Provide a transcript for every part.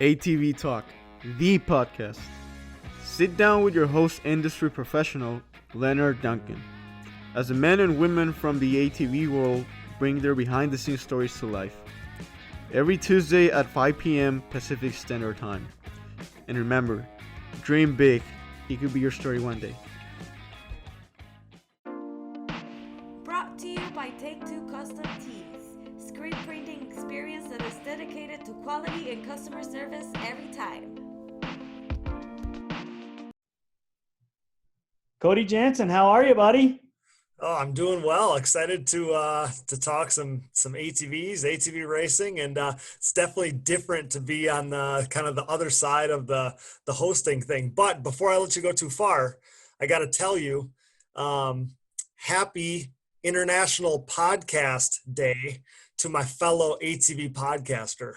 ATV-TALK, the podcast. Sit down with your host industry professional, Leonard Duncan, as the men and women from the ATV world bring their behind-the-scenes stories to life. Every Tuesday at 5 p.m. Pacific Standard Time. And remember, dream big. It could be your story one day. Brought to you by Take Two Custom Tees, screen printing experience that is dedicated to quality and customer service every time. Cody Janssen, how are you, buddy? Oh, I'm doing well. Excited to talk some ATVs, ATV racing, and it's definitely different to be on the kind of the other side of the hosting thing. But before I let you go too far, I got to tell you, happy International Podcast Day to my fellow ATV podcaster.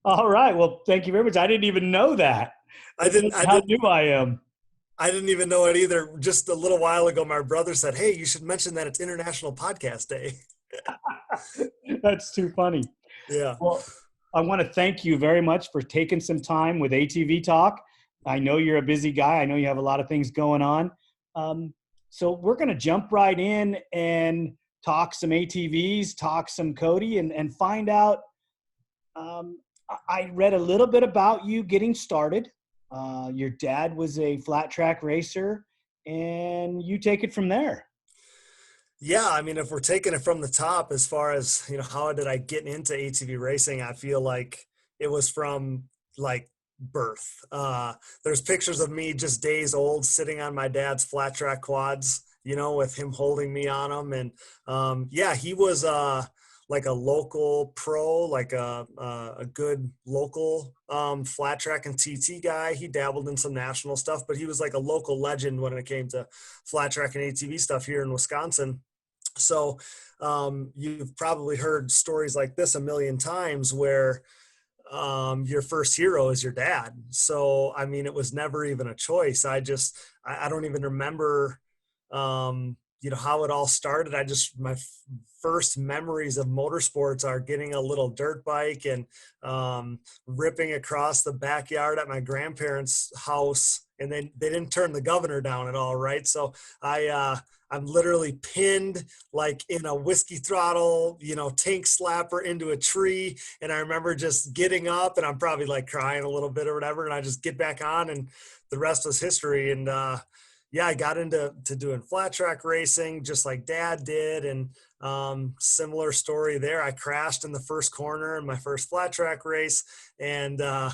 All right. Well, thank you very much. I didn't even know that. How new I am. I didn't even know it either. Just a little while ago, my brother said, "Hey, you should mention that it's International Podcast Day." That's too funny. Yeah. Well, I want to thank you very much for taking some time with ATV Talk. I know you're a busy guy. I know you have a lot of things going on. So we're going to jump right in and talk some ATVs, talk some Cody, and find out. I read a little bit about you getting started. Your dad was a flat track racer, and you take it from there. Yeah, I mean, if we're taking it from the top, as far as, how did I get into ATV racing? I feel like it was from like birth. There's pictures of me just days old sitting on my dad's flat track quads, with him holding me on them. And yeah, he was like a local pro, like a good local flat track and TT guy. He dabbled in some national stuff, but he was like a local legend when it came to flat track and ATV stuff here in Wisconsin. So you've probably heard stories like this a million times where your first hero is your dad. So, I mean, it was never even a choice. I don't even remember, how it all started. My first memories of motorsports are getting a little dirt bike and ripping across the backyard at my grandparents' house. And they didn't turn the governor down at all, right? So I'm literally pinned like in a whiskey throttle, tank slapper into a tree. And I remember just getting up, and I'm probably like crying a little bit or whatever. And I just get back on, and the rest was history. And yeah, I got into doing flat track racing just like dad did. And similar story there. I crashed in the first corner in my first flat track race, and I'm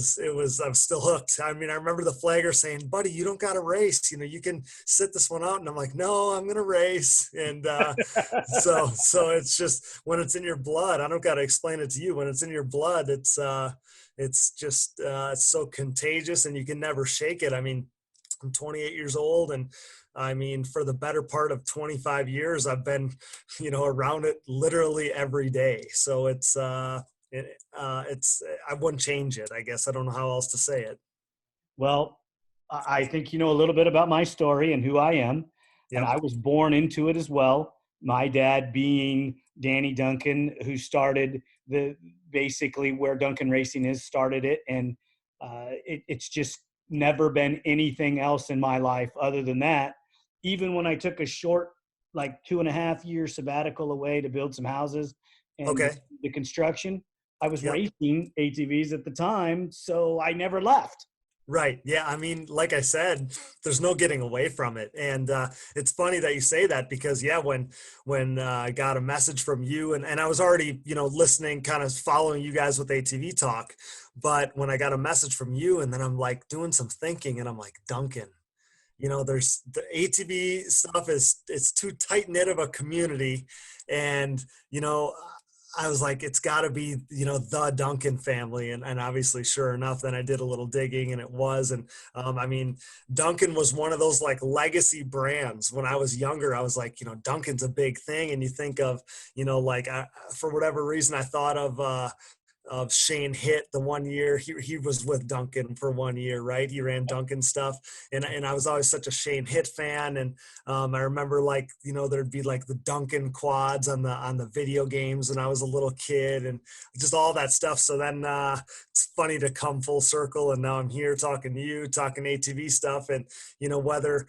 still hooked. I mean, I remember the flagger saying, "Buddy, you don't got to race. You can sit this one out." And I'm like, "No, I'm going to race." And so it's just, when it's in your blood, I don't got to explain it to you. When it's in your blood, it's just, it's so contagious, and you can never shake it. I mean, I'm 28 years old, and I mean, for the better part of 25 years, I've been, around it literally every day. So I wouldn't change it. I guess I don't know how else to say it. Well, I think you know a little bit about my story and who I am. Yep. And I was born into it as well. My dad being Danny Duncan, who started basically where Duncan Racing is, started it. And it's just never been anything else in my life other than that. Even when I took a short, like 2.5 year sabbatical away to build some houses and the construction, I was racing ATVs at the time, so I never left. Right. Yeah. I mean, like I said, there's no getting away from it. And it's funny that you say that, because when I got a message from you, and I was already, listening, kind of following you guys with ATV Talk, but when I got a message from you, and then I'm like doing some thinking, and I'm like, Duncan, there's the ATV stuff it's too tight knit of a community. And, I was like, it's got to be, the Duncan family. And obviously, sure enough, then I did a little digging, and it was. And I mean, Duncan was one of those like legacy brands. When I was younger, I was like, Duncan's a big thing. And you think of, for whatever reason, I thought of Shane Hitt the one year. He was with Duncan for 1 year, right? He ran Duncan stuff, and I was always such a Shane Hitt fan. And I remember, like, there'd be like the Duncan quads on the video games when I was a little kid, and just all that stuff. So then it's funny to come full circle, and now I'm here talking to you, talking ATV stuff, and whether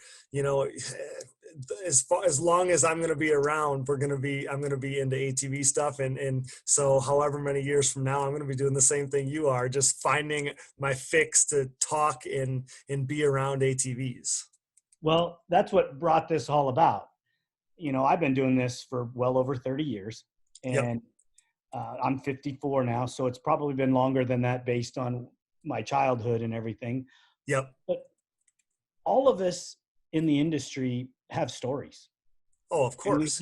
as long as I'm going to be around, I'm going to be into ATV stuff. And so however many years from now, I'm going to be doing the same thing you are, just finding my fix to talk and be around ATVs. Well, that's what brought this all about. I've been doing this for well over 30 years, and I'm 54 now. So it's probably been longer than that based on my childhood and everything. Yep. But all of us in the industry have stories. Oh, of course.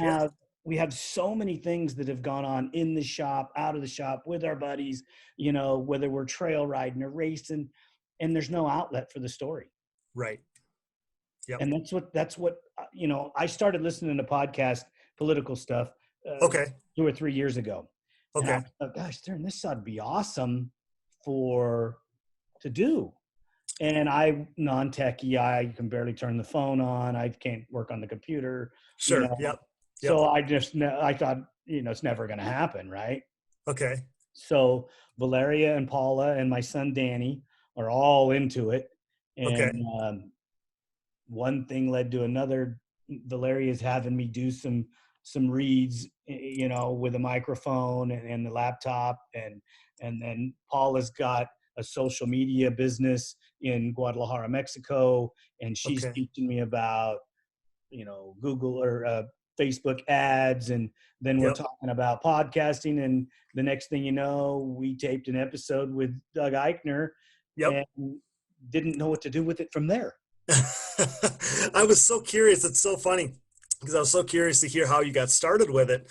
We have so many things that have gone on in the shop, out of the shop, with our buddies, whether we're trail riding or racing, and there's no outlet for the story. Right. Yep. And that's what I started listening to podcast, political stuff, 2 or 3 years ago. Okay. And I thought, gosh, this ought to be awesome to do. And I non-techie, I can barely turn the phone on. I can't work on the computer. Sure. Yep. So I thought, it's never going to happen. Right. Okay. So Valeria and Paula and my son, Danny, are all into it. And one thing led to another. Valeria's having me do some reads, with a microphone and the laptop. And then Paula's got a social media business in Guadalajara, Mexico. And she's teaching me about, Google or Facebook ads. And then we're talking about podcasting. And the next thing you know, we taped an episode with Doug Eichner and didn't know what to do with it from there. I was so curious. It's so funny, because I was so curious to hear how you got started with it.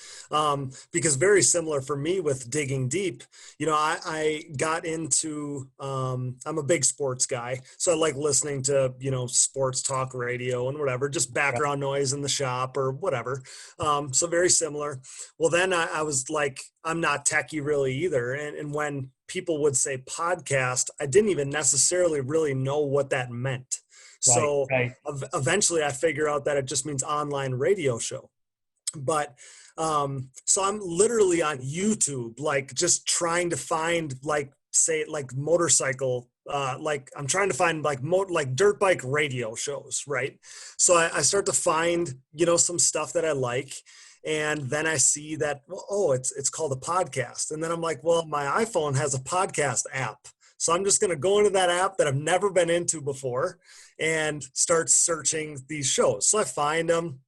Because very similar for me with digging deep, I got into, I'm a big sports guy. So I like listening to, sports talk radio and whatever, just background noise in the shop or whatever. So very similar. Well, then I was like, I'm not techie really either. And when people would say podcast, I didn't even necessarily really know what that meant. So eventually I figure out that it just means online radio show. But so I'm literally on YouTube, like just trying to find motorcycle, I'm trying to find like dirt bike radio shows. Right. So I start to find, some stuff that I like. And then I see that, it's called a podcast. And then I'm like, well, my iPhone has a podcast app. So I'm just going to go into that app that I've never been into before and start searching these shows. So I find them.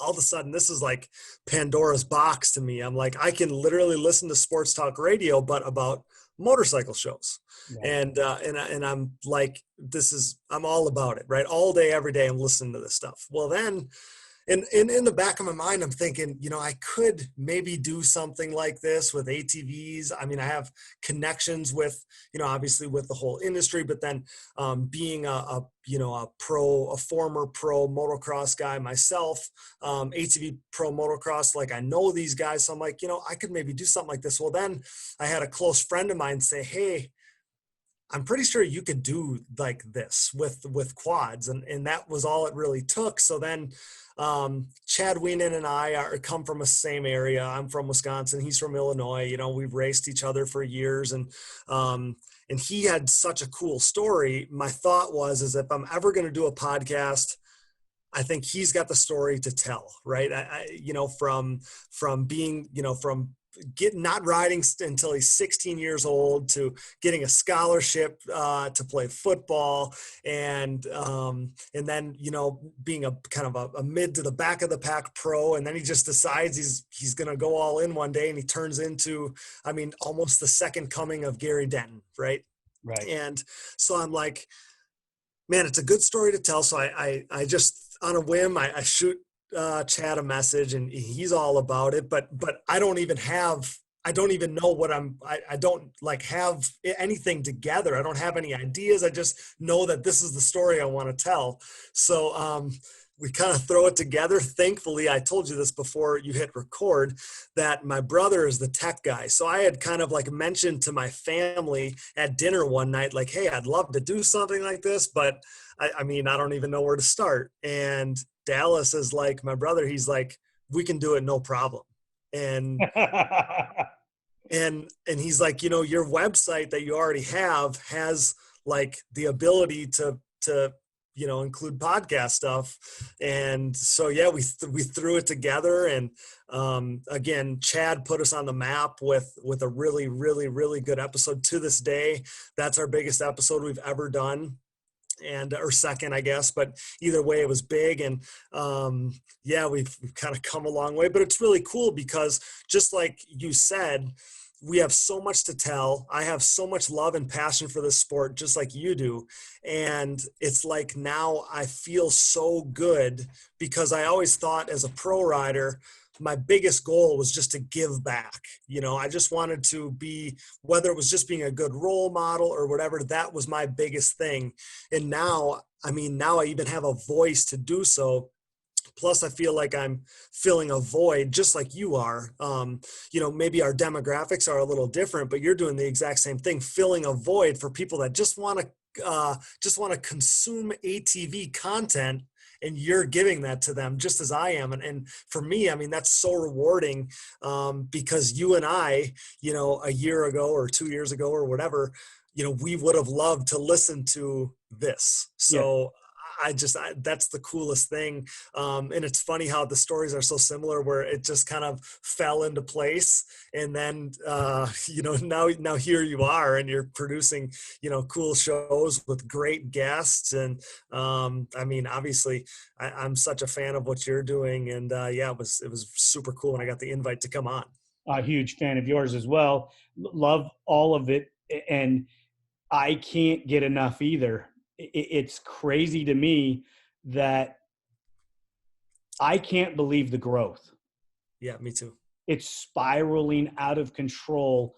All of a sudden, this is like Pandora's box to me. I'm like, I can literally listen to sports talk radio, but about motorcycle shows. And I'm like, I'm all about it, right? All day, every day, I'm listening to this stuff. Well, then, and in the back of my mind, I'm thinking, I could maybe do something like this with ATVs. I mean, I have connections with, obviously with the whole industry, but then being a former pro motocross guy myself, ATV pro motocross, like I know these guys. So I'm like, I could maybe do something like this. Well, then I had a close friend of mine say, hey, I'm pretty sure you could do like this with quads. And that was all it really took. So then Chad Weenan and I come from the same area. I'm from Wisconsin. He's from Illinois. We've raced each other for years. And he had such a cool story. My thought was if I'm ever going to do a podcast, I think he's got the story to tell, right? From being, from not riding until he's 16 years old to getting a scholarship to play football, and then being a kind of a mid to the back of the pack pro, and then he just decides he's going to go all in one day, and he turns into, almost the second coming of Gary Denton, right? And so I'm like, man, it's a good story to tell. So I just on a whim I shoot Chad a message, and he's all about it, but I don't even know I don't like have anything together. I don't have any ideas. I just know that this is the story I want to tell. So we kind of throw it together. Thankfully, I told you this before you hit record, that my brother is the tech guy. So I had kind of like mentioned to my family at dinner one night, like, hey, I'd love to do something like this, but I mean, I don't even know where to start. And Dallas is like, my brother, he's like, we can do it, no problem. And and he's like, you know, your website that you already have has like the ability to you know, include podcast stuff. And so yeah, we threw it together. And again, Chad put us on the map with a really, really, really good episode. To this day, that's our biggest episode we've ever done, and or second, I guess, but either way it was big. And yeah, we've kind of come a long way. But it's really cool because just like you said, we have so much to tell. I have so much love and passion for this sport, just like you do. And it's like, now I feel so good, because I always thought as a pro rider, my biggest goal was just to give back. You know, I just wanted to be, whether it was just being a good role model or whatever, that was my biggest thing. And now, I mean, now I even have a voice to do so. Plus, I feel like I'm filling a void, just like you are. You know, maybe our demographics are a little different, but you're doing the exact same thing, filling a void for people that just want to consume ATV content, and you're giving that to them just as I am. And for me, I mean, that's so rewarding, because you and I, you know, a year ago or 2 years ago or whatever, you know, we would have loved to listen to this. So. Yeah. That's the coolest thing. And it's funny how the stories are so similar, where it just kind of fell into place. And then, you know, now here you are, and you're producing, you know, cool shows with great guests. And I mean, obviously I'm such a fan of what you're doing. And yeah, it was super cool when I got the invite to come on. A huge fan of yours as well. Love all of it. And I can't get enough either. It's crazy to me that I can't believe the growth. Yeah, me too. It's spiraling out of control.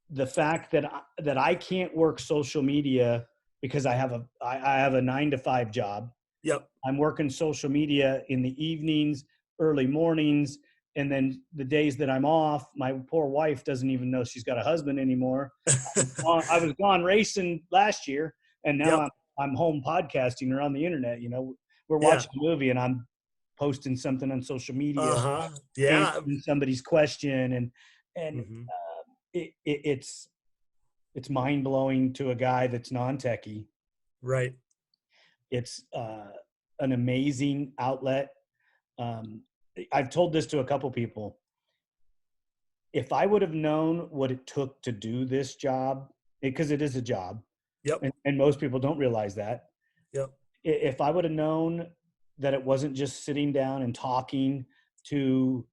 The fact that I can't work social media because I have a 9-to-5 job. Yep. I'm working social media in the evenings, early mornings, and then the days that I'm off, my poor wife doesn't even know she's got a husband anymore. I was gone racing last year, and now yep. I'm home podcasting or on the internet. You know, we're watching a movie and I'm posting something on social media, yeah, answering somebody's question, and it's mind blowing to a guy that's non-techie. Right. It's an amazing outlet. I've told this to a couple people. If I would have known what it took to do this job, because it is a job. Yep. And most people don't realize that. Yep. If I would have known that it wasn't just sitting down and talking to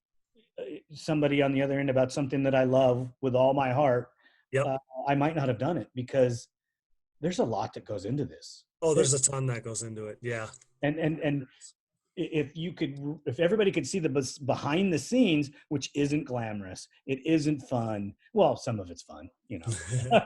somebody on the other end about something that I love with all my heart, yep. I might not have done it, because there's a lot that goes into this. Oh, there's a ton that goes into it. Yeah. And if everybody could see the behind the scenes, which isn't glamorous, it isn't fun. Well, some of it's fun, you know.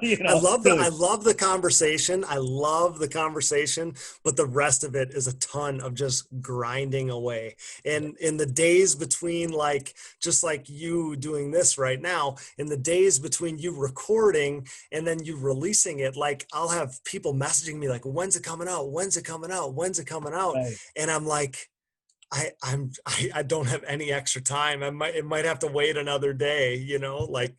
You know, I love the conversation. I love the conversation, but the rest of it is a ton of just grinding away. And in the days between, like, just like you doing this right now, in the days between you recording and then you releasing it, like, I'll have people messaging me like, when's it coming out? When's it coming out? When's it coming out? Right. And I'm like, I don't have any extra time. It might have to wait another day, you know, like,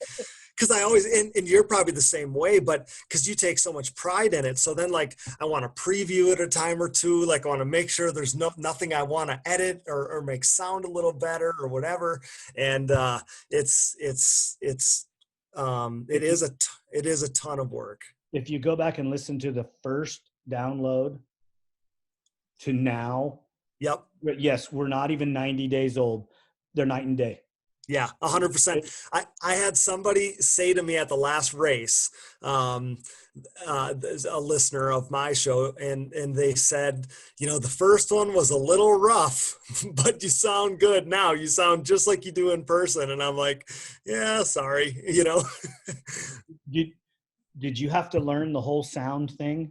cause I always, and you're probably the same way, but cause you take so much pride in it. So then, like, I want to preview it a time or two. Like, I want to make sure there's nothing I want to edit or make sound a little better or whatever. And it is a ton of work. If you go back and listen to the first download to now, yep. Yes, we're not even 90 days old. They're night and day. Yeah, 100%. I had somebody say to me at the last race, a listener of my show, and they said, you know, the first one was a little rough, but you sound good now. You sound just like you do in person. And I'm like, yeah, sorry, you know. Did you have to learn the whole sound thing?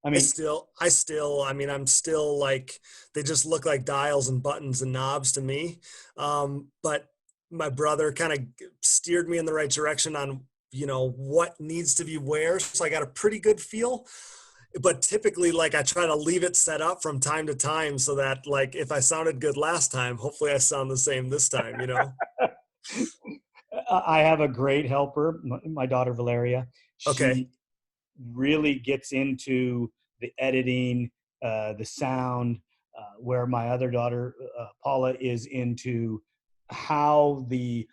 I mean, I'm still like, they just look like dials and buttons and knobs to me. But my brother kind of steered me in the right direction on, what needs to be where. So I got a pretty good feel, but typically like I try to leave it set up from time to time so that like, if I sounded good last time, hopefully I sound the same this time. I have a great helper, my daughter Valeria. Okay. She really gets into the editing, the sound, where my other daughter, Paula, is into how the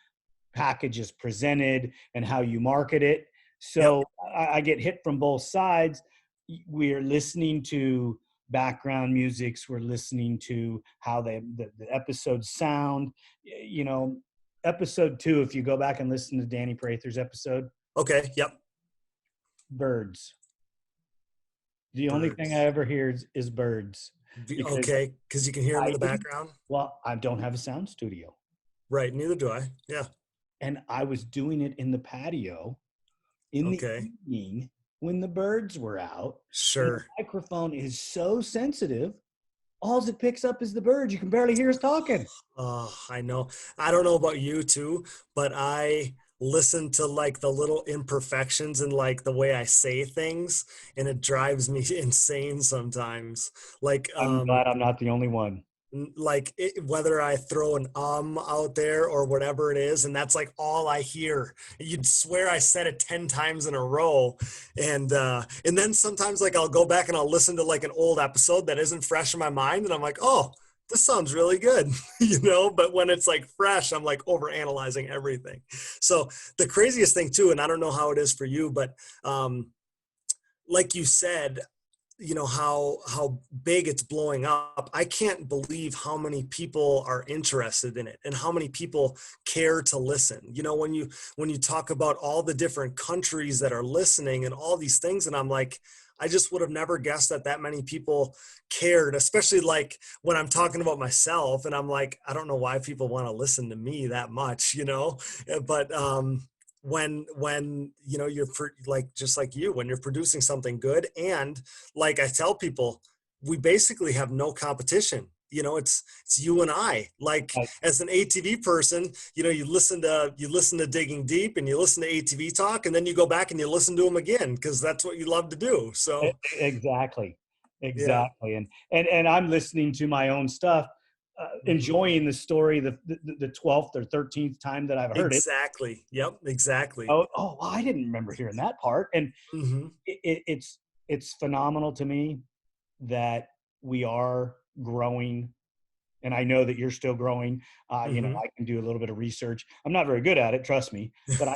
package is presented and how you market it. Yep. So I get hit from both sides. We're listening to background musics. We're listening to how the episodes sound. You know, episode 2, if you go back and listen to Danny Prather's episode, Okay. Yep. birds. The only thing I Birds. ever hear is birds, because Okay. Cause you can hear them in I the didn't, background. well, I don't have a sound studio. Right. Neither do I. Yeah. And I was doing it in the patio in the Okay. evening when the birds were out. And the Sure. microphone is so sensitive, all it picks up is the birds. You can barely hear us talking. Oh, I know. I don't know about you too, but I listen to like the little imperfections in like the way I say things, and it drives me insane sometimes. Like, I'm glad I'm not the only one. whether I throw an out there or whatever it is, and that's like all I hear. You'd swear I said it 10 times in a row. And then sometimes like I'll go back and I'll listen to like an old episode that isn't fresh in my mind, and I'm like, oh, this sounds really good. But when it's like fresh, I'm like over analyzing everything. So the craziest thing too, and I don't know how it is for you, but like you said, how big it's blowing up. I can't believe how many people are interested in it and how many people care to listen. When you talk about all the different countries that are listening and all these things, and I'm like, I just would have never guessed that many people cared, especially like when I'm talking about myself and I'm like, I don't know why people want to listen to me that much. But when like, just like you, when you're producing something good, and like I tell people, we basically have no competition. It's you and I. Like, Like, as an ATV person, you listen to Digging Deep and you listen to ATV Talk, and then you go back and you listen to them again because that's what you love to do. So exactly, yeah. exactly. And I'm listening to my own stuff, Mhm. enjoying the story the 12th or 13th time that I've heard it. Exactly. Yep. Exactly. Oh, well, I didn't remember hearing that part. And Hmm. it's phenomenal to me that we are growing, and I know that you're still growing. Hmm. I can do a little bit of research. I'm not very good at it, trust me, but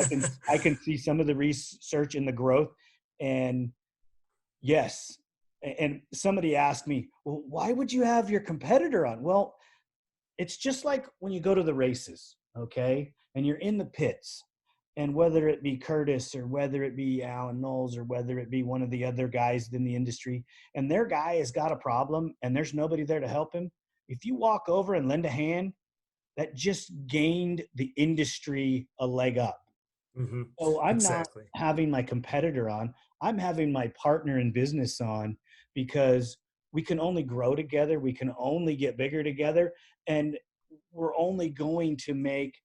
I can see some of the research in the growth. And yes, and somebody asked me, well, why would you have your competitor on? Well, it's just like when you go to the races, okay, and you're in the pits, and whether it be Curtis or whether it be Alan Knowles or whether it be one of the other guys in the industry, and their guy has got a problem and there's nobody there to help him, if you walk over and lend a hand, that just gained the industry a leg up. Hmm. So I'm not Exactly. having my competitor on, I'm having my partner in business on, because we can only grow together, we can only get bigger together, and we're only going to make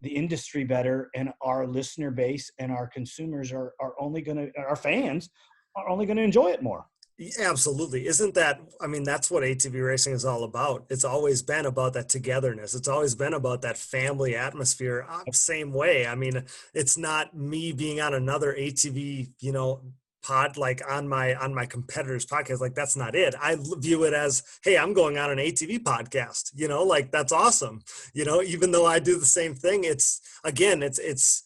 the industry better, and our listener base and our consumers are only going to, our fans are only going to enjoy it more. Yeah, absolutely. Isn't that, I mean, that's what ATV racing is all about. It's always been about that togetherness. It's always been about that family atmosphere. Same way. I mean, it's not me being on another ATV, pod, like on my competitor's podcast. Like, that's not it. I view it as, hey, I'm going on an ATV podcast, like, that's awesome. Even though I do the same thing, it's, again, it's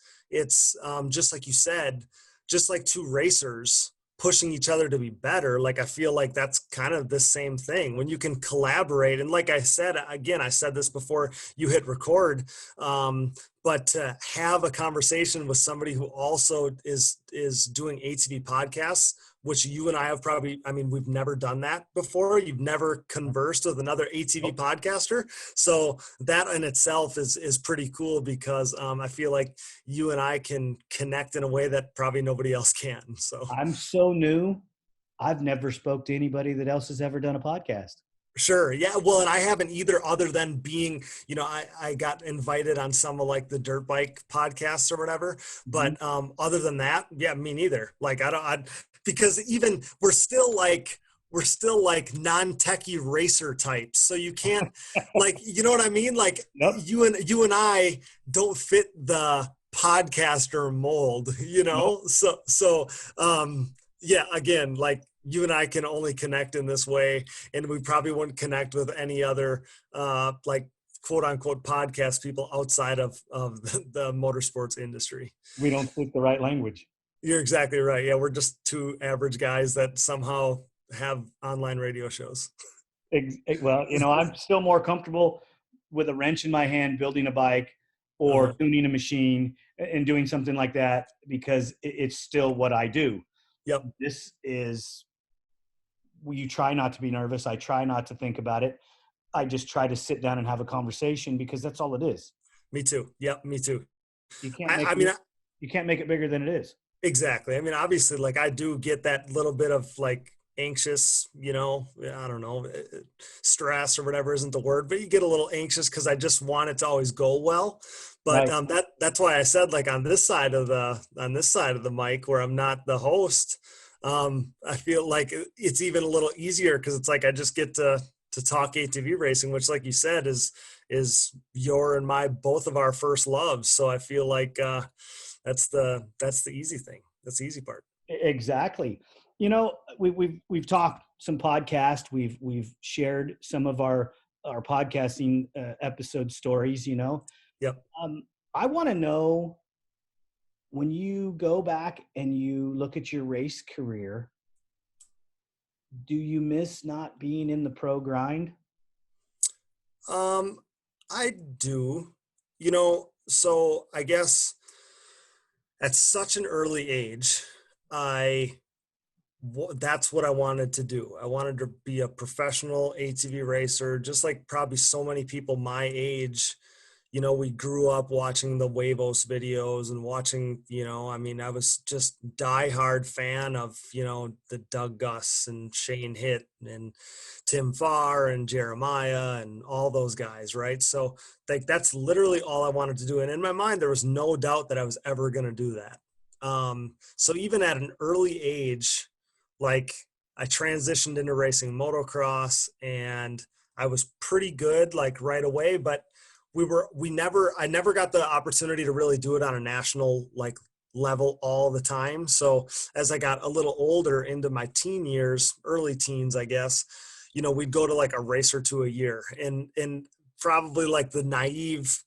just like you said, just like two racers pushing each other to be better. Like, I feel like that's kind of the same thing when you can collaborate. And like I said, again, I said this before you hit record, but to have a conversation with somebody who also is doing ATV podcasts, which you and I have probably, I mean, we've never done that before. You've never conversed with another ATV podcaster. So that in itself is pretty cool, because I feel like you and I can connect in a way that probably nobody else can. So I'm so new I've never spoke to anybody that else has ever done a podcast. Sure. Yeah. Well, and I haven't either, other than being, I got invited on some of like the dirt bike podcasts or whatever. Mm-hmm. But other than that, yeah, me neither. Like because even we're still like non-techie racer types. So you can't like, you know what I mean? Like Yep. you and I don't fit the podcaster mold, Nope. yeah, again, like you and I can only connect in this way, and we probably wouldn't connect with any other like quote unquote podcast people outside of the motorsports industry. We don't speak the right language. You're exactly right. Yeah, we're just two average guys that somehow have online radio shows. Well, I'm still more comfortable with a wrench in my hand building a bike or tuning a machine and doing something like that because it's still what I do. Yep. This is, you try not to be nervous. I try not to think about it. I just try to sit down and have a conversation because that's all it is. Me too. Yep, me too. You can't make it bigger than it is. Exactly. I mean, obviously, like I do get that little bit of like anxious, I don't know, stress or whatever isn't the word, but you get a little anxious because I just want it to always go well. But Right. That's why I said like on this side of the mic where I'm not the host, I feel like it's even a little easier because it's like I just get to talk ATV racing, which, like you said, is your and my both of our first loves. So I feel like that's the easy thing. That's the easy part. Exactly. We've talked some podcast. We've shared some of our podcasting episode stories. Yep. I want to know, when you go back and you look at your race career, do you miss not being in the pro grind? I do. So I guess at such an early age, that's what I wanted to do. I wanted to be a professional ATV racer, just like probably so many people my age. We grew up watching the Huevos videos and watching, I was just diehard fan of, the Doug Gus and Shane Hitt and Tim Farr and Jeremiah and all those guys, right? So like that's literally all I wanted to do. And in my mind, there was no doubt that I was ever going to do that. So even at an early age, like I transitioned into racing motocross and I was pretty good like right away, but I never got the opportunity to really do it on a national like level all the time. So as I got a little older into my teen years, early teens, I guess, we'd go to like a race or two a year, and probably like the naive,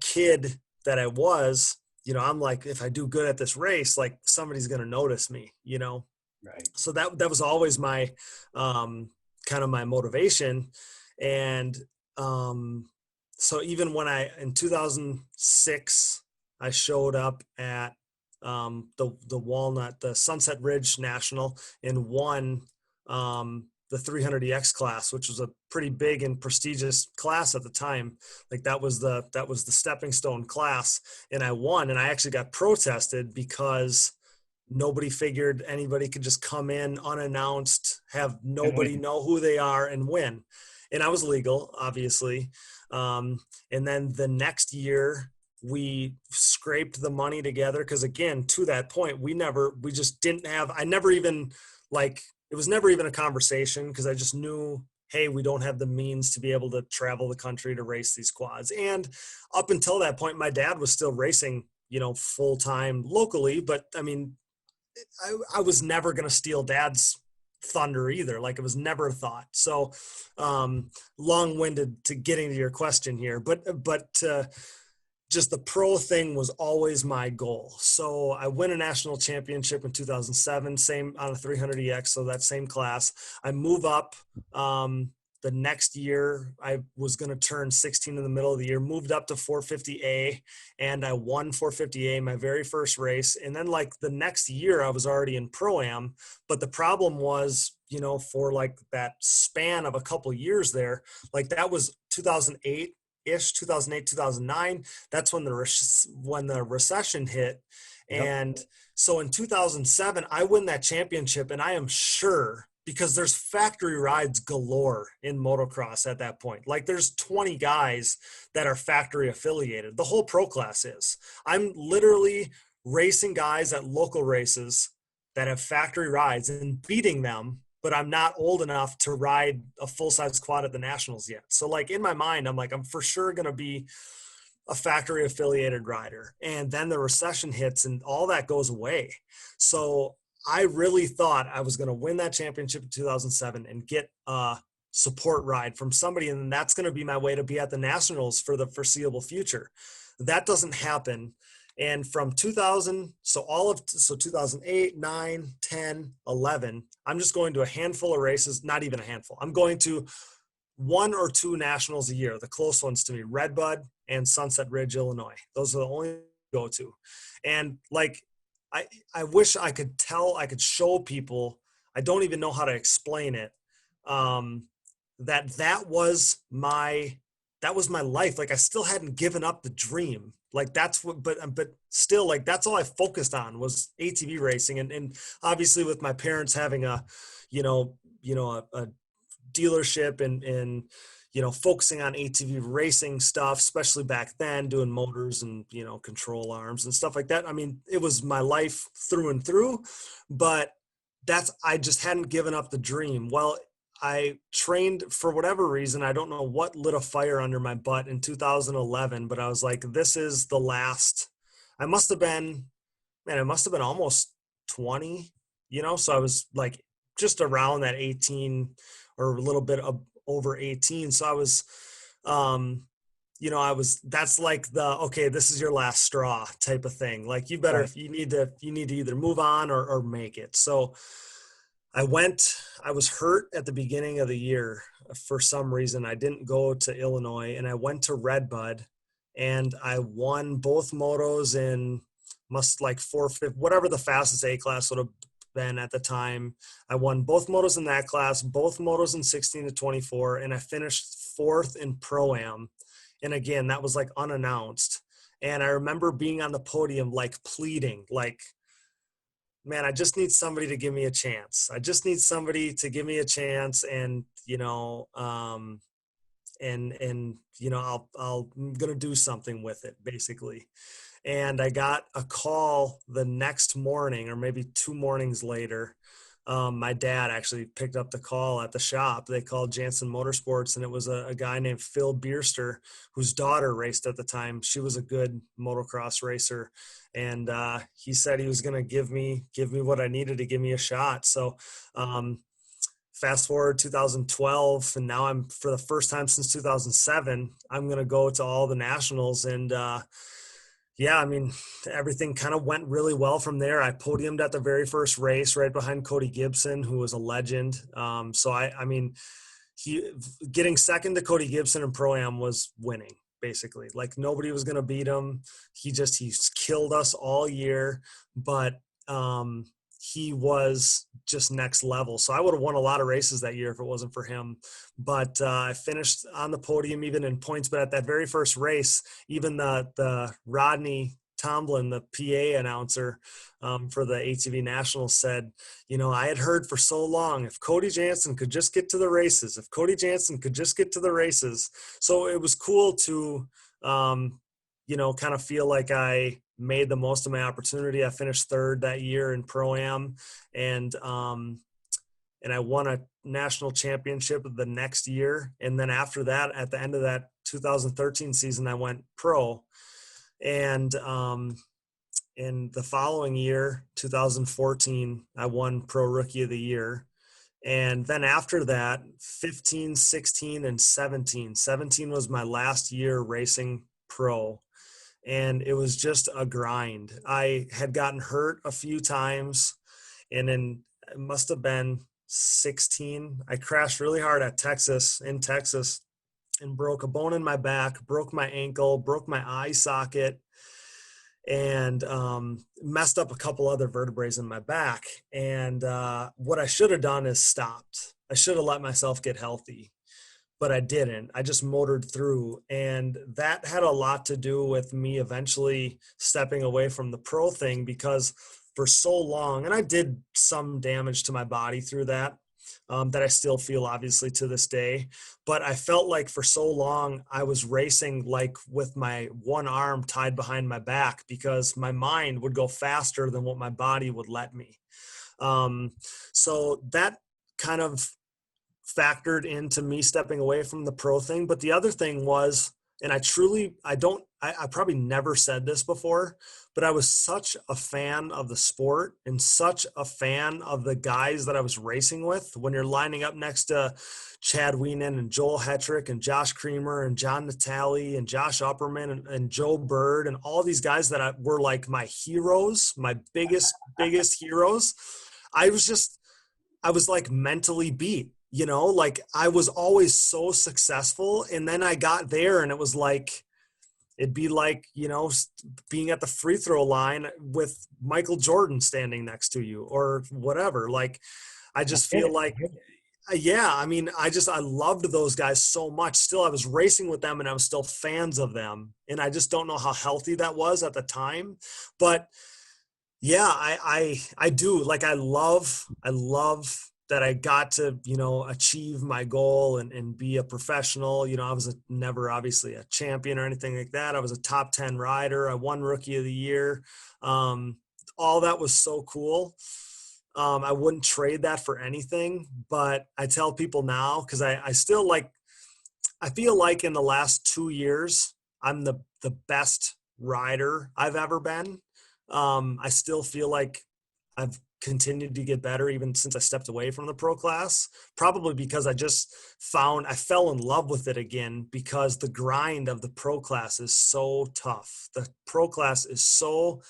kid that I was, I'm like, if I do good at this race, like somebody's going to notice me, Right. So that was always my kind of my motivation. And so even when in 2006, I showed up at the Sunset Ridge National and won the 300EX class, which was a pretty big and prestigious class at the time. Like that was the stepping stone class, and I won. And I actually got protested because nobody figured anybody could just come in unannounced, have nobody know who they are, and win. And I was legal, obviously. And then the next year we scraped the money together. Cause again, to that point, we just didn't have, I never even like, it was never even a conversation. Cause I just knew, hey, we don't have the means to be able to travel the country to race these quads. And up until that point, my dad was still racing, full time locally, but I mean, I was never going to steal dad's thunder either. Like it was never a thought. So long-winded to getting to your question here, but just the pro thing was always my goal. So I win a national championship in 2007, same on a 300EX. So that same class, I move up the next year. I was going to turn 16 in the middle of the year, moved up to 450A, and I won 450A my very first race. And then like the next year I was already in Pro-Am, but the problem was, for like that span of a couple of years there, like that was 2008, 2008, 2009. That's when the recession hit. Yep. And so in 2007, I win that championship, and I am sure, because there's factory rides galore in motocross at that point. Like there's 20 guys that are factory affiliated. The whole pro class is. I'm literally racing guys at local races that have factory rides and beating them, but I'm not old enough to ride a full-size quad at the nationals yet. So like in my mind, I'm like, I'm for sure going to be a factory affiliated rider. And then the recession hits and all that goes away. So I really thought I was going to win that championship in 2007 and get a support ride from somebody. And that's going to be my way to be at the nationals for the foreseeable future. That doesn't happen. And from 2000, so 2008, 9, 10, 11, I'm just going to a handful of races, not even a handful. I'm going to 1 or 2 nationals a year, the close ones to me, Redbud and Sunset Ridge, Illinois. Those are the only I go to. And like, I wish I could show people, I don't even know how to explain it, that was my life. Like I still hadn't given up the dream. Like that's what, but still, like that's all I focused on was ATV racing. And obviously with my parents having a dealership and focusing on ATV racing stuff, especially back then, doing motors and control arms and stuff like that. I mean, it was my life through and through, but I just hadn't given up the dream. Well, I trained for whatever reason. I don't know what lit a fire under my butt in 2011, but I was like, this is the last. I must have been almost 20, so I was like just around that 18 or a little bit over 18. So I was, that's like okay, this is your last straw type of thing. Like you better, Right. you need to either move on or make it. So I was hurt at the beginning of the year for some reason. I didn't go to Illinois, and I went to Redbud, and I won both motos in like 450, whatever the fastest A class would have been at the time. I won both motos in that class, both motos in 16 to 24, and I finished 4th in Pro-Am. And again, that was like unannounced. And I remember being on the podium, like pleading, like, man, I just need somebody to give me a chance. I just need somebody to give me a chance. And, I'm going to do something with it, basically. And I got a call the next morning, or maybe 2 mornings later. My dad actually picked up the call at the shop. They called Janssen Motorsports, and it was a guy named Phil Bierster, whose daughter raced at the time. She was a good motocross racer. And he said he was going to give me what I needed to give me a shot. So fast forward 2012, and now I'm, for the first time since 2007, I'm going to go to all the nationals. And yeah, I mean, everything kind of went really well from there. I podiumed at the very first race right behind Cody Gibson, who was a legend. So I mean, getting second to Cody Gibson in Pro-Am was winning, basically. Like nobody was going to beat him. He's killed us all year, but he was just next level. So I would have won a lot of races that year if it wasn't for him. But I finished on the podium even in points. But at that very first race, even the Rodney Tomlin, the PA announcer for the ATV Nationals, said, I had heard for so long, if Cody Janssen could just get to the races, So it was cool to, kind of feel like I made the most of my opportunity. I finished 3rd that year in Pro-Am, and I won a national championship the next year. And then after that, at the end of that 2013 season, I went pro. And in the following year, 2014, I won Pro Rookie of the Year. And then after that, 15, 16, and 17. 17 was my last year racing pro. And it was just a grind. I had gotten hurt a few times, and then it must have been 16. I crashed really hard in Texas, and broke a bone in my back, broke my ankle, broke my eye socket, and messed up a couple other vertebrae in my back. And what I should have done is stopped. I should have let myself get healthy. but I didn't. I just motored through. And that had a lot to do with me eventually stepping away from the pro thing, because for so long, and I did some damage to my body through that, that I still feel obviously to this day. But I felt like for so long I was racing like with my one arm tied behind my back, because my mind would go faster than what my body would let me. Um, so that kind of factored into me stepping away from the pro thing. But the other thing was, and I probably never said this before, but I was such a fan of the sport and such a fan of the guys that I was racing with. When you're lining up next to Chad Wienen and Joel Hetrick and Josh Creamer and John Natale and Josh Upperman and Joe Bird and all these guys that were like my heroes, my biggest heroes. I was like mentally beat, like I was always so successful. And then I got there and it was like, it'd be like, being at the free throw line with Michael Jordan standing next to you or whatever. Like, I just feel like, yeah, I mean, I loved those guys so much. Still, I was racing with them and I was still fans of them. And I just don't know how healthy that was at the time. But yeah, I do. Like, I love that I got to, achieve my goal and be a professional. I was never obviously a champion or anything like that. I was a top 10 rider. I won Rookie of the Year. All that was so cool. I wouldn't trade that for anything, but I tell people now, because I still I feel like in the last 2 years, I'm the best rider I've ever been. I still feel like I've continued to get better even since I stepped away from the pro class, probably because I fell in love with it again, because the grind of the pro class is so tough. The pro class is so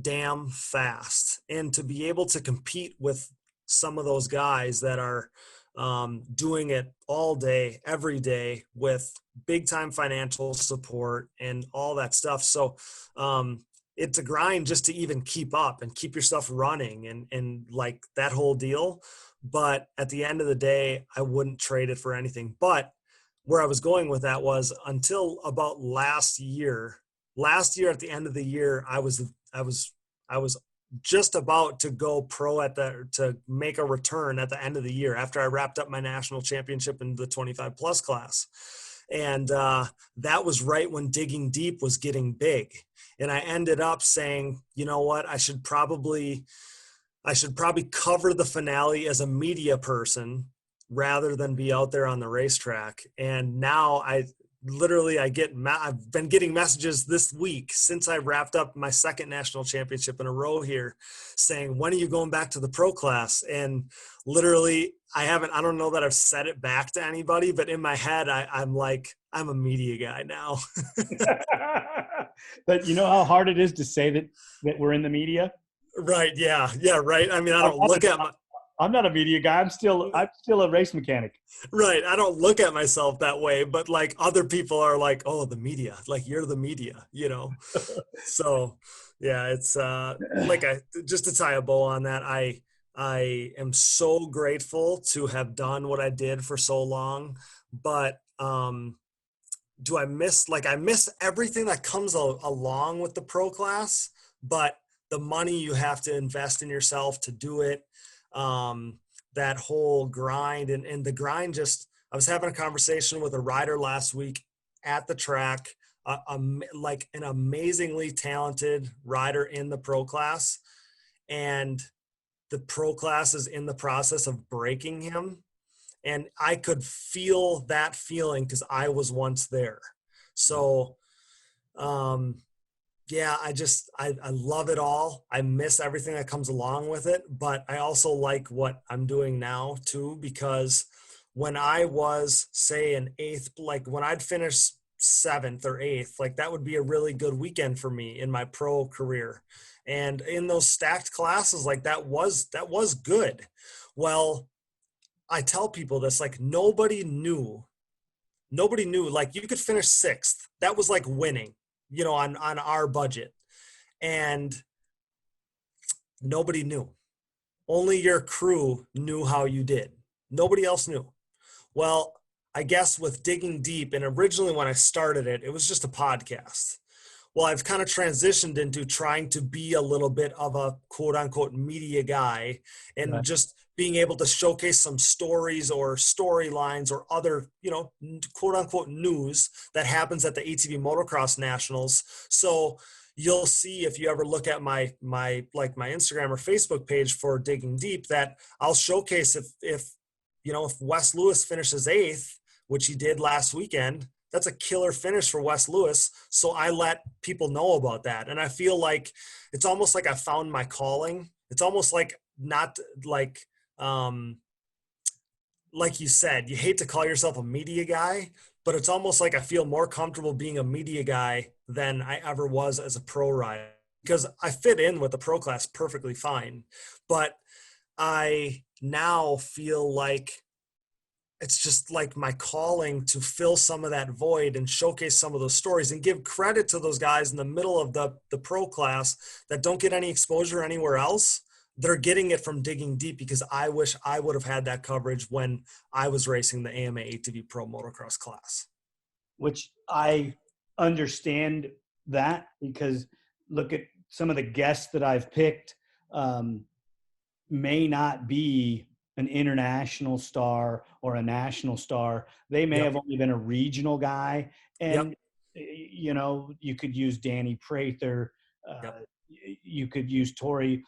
damn fast. And to be able to compete with some of those guys that are doing it all day, every day, with big time financial support and all that stuff. So, it's a grind just to even keep up and keep yourself running and like that whole deal. But at the end of the day, I wouldn't trade it for anything. But where I was going with that was, until about last year at the end of the year, I was just about to go pro to make a return at the end of the year after I wrapped up my national championship in the 25 plus class. And that was right when Digging Deep was getting big. And I ended up saying, you know what, I should probably cover the finale as a media person rather than be out there on the racetrack. And now I've been getting messages this week since I wrapped up my second national championship in a row here saying, when are you going back to the pro class? And literally I don't know that I've said it back to anybody, but in my head, I'm like, I'm a media guy now. But you know how hard it is to say that we're in the media? Right. Yeah. Yeah. Right. I mean, I'm not a media guy. I'm still a race mechanic. Right. I don't look at myself that way, but like other people are like, oh, the media, like you're the media, So yeah, it's just to tie a bow on that. I am so grateful to have done what I did for so long, but, I miss everything that comes along with the pro class, but the money you have to invest in yourself to do it, that whole grind and the grind I was having a conversation with a rider last week at the track, like an amazingly talented rider in the pro class, and the pro class is in the process of breaking him. And I could feel that feeling because I was once there. So, yeah, I love it all. I miss everything that comes along with it, but I also like what I'm doing now too, because when I was, say, an eighth, like when I'd finish seventh or eighth, like that would be a really good weekend for me in my pro career. And in those stacked classes, like that was good. Well, I tell people this, like nobody knew, like you could finish sixth. That was like winning, on our budget. And nobody knew. Only your crew knew how you did. Nobody else knew. Well, I guess with digging deep, and originally when I started it, it was just a podcast. Well, I've kind of transitioned into trying to be a little bit of a quote unquote media guy, and Right. just being able to showcase some stories or storylines or other, quote unquote news that happens at the ATV Motocross Nationals. So you'll see, if you ever look at my Instagram or Facebook page for Digging Deep, that I'll showcase if Wes Lewis finishes 8th, which he did last weekend, that's a killer finish for Wes Lewis. So I let people know about that. And I feel like it's almost like I found my calling. It's almost like, not like you said, you hate to call yourself a media guy, but it's almost like I feel more comfortable being a media guy than I ever was as a pro rider, because I fit in with the pro class perfectly fine. But I now feel like it's just like my calling to fill some of that void and showcase some of those stories and give credit to those guys in the middle of the pro class that don't get any exposure anywhere else. They're getting it from Digging Deep, because I wish I would have had that coverage when I was racing the AMA ATV Pro motocross class. Which I understand that, because look at some of the guests that I've picked, may not be an international star or a national star. They may Yep. have only been a regional guy. And, Yep. you could use Danny Prather. Yep. You could use Tori.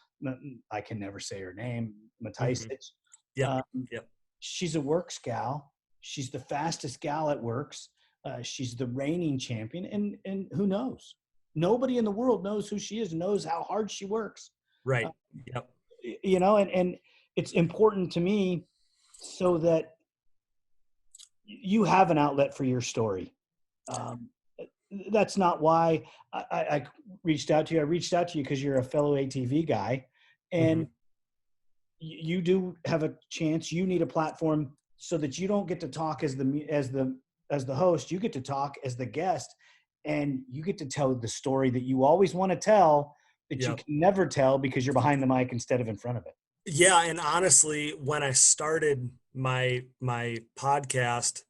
I can never say her name. Matisic. Yep. Um, Yep. she's a works gal. She's the fastest gal at works. She's the reigning champion. And who knows? Nobody in the world knows who she is, knows how hard she works. Right. Yep. And it's important to me so that you have an outlet for your story. That's not why I reached out to you. I reached out to you because you're a fellow ATV guy, and you do have a chance. You need a platform so that you don't get to talk as the host. You get to talk as the guest, and you get to tell the story that you always want to tell, that you Yep. can never tell because you're behind the mic instead of in front of it. Yeah, and honestly, when I started my podcast,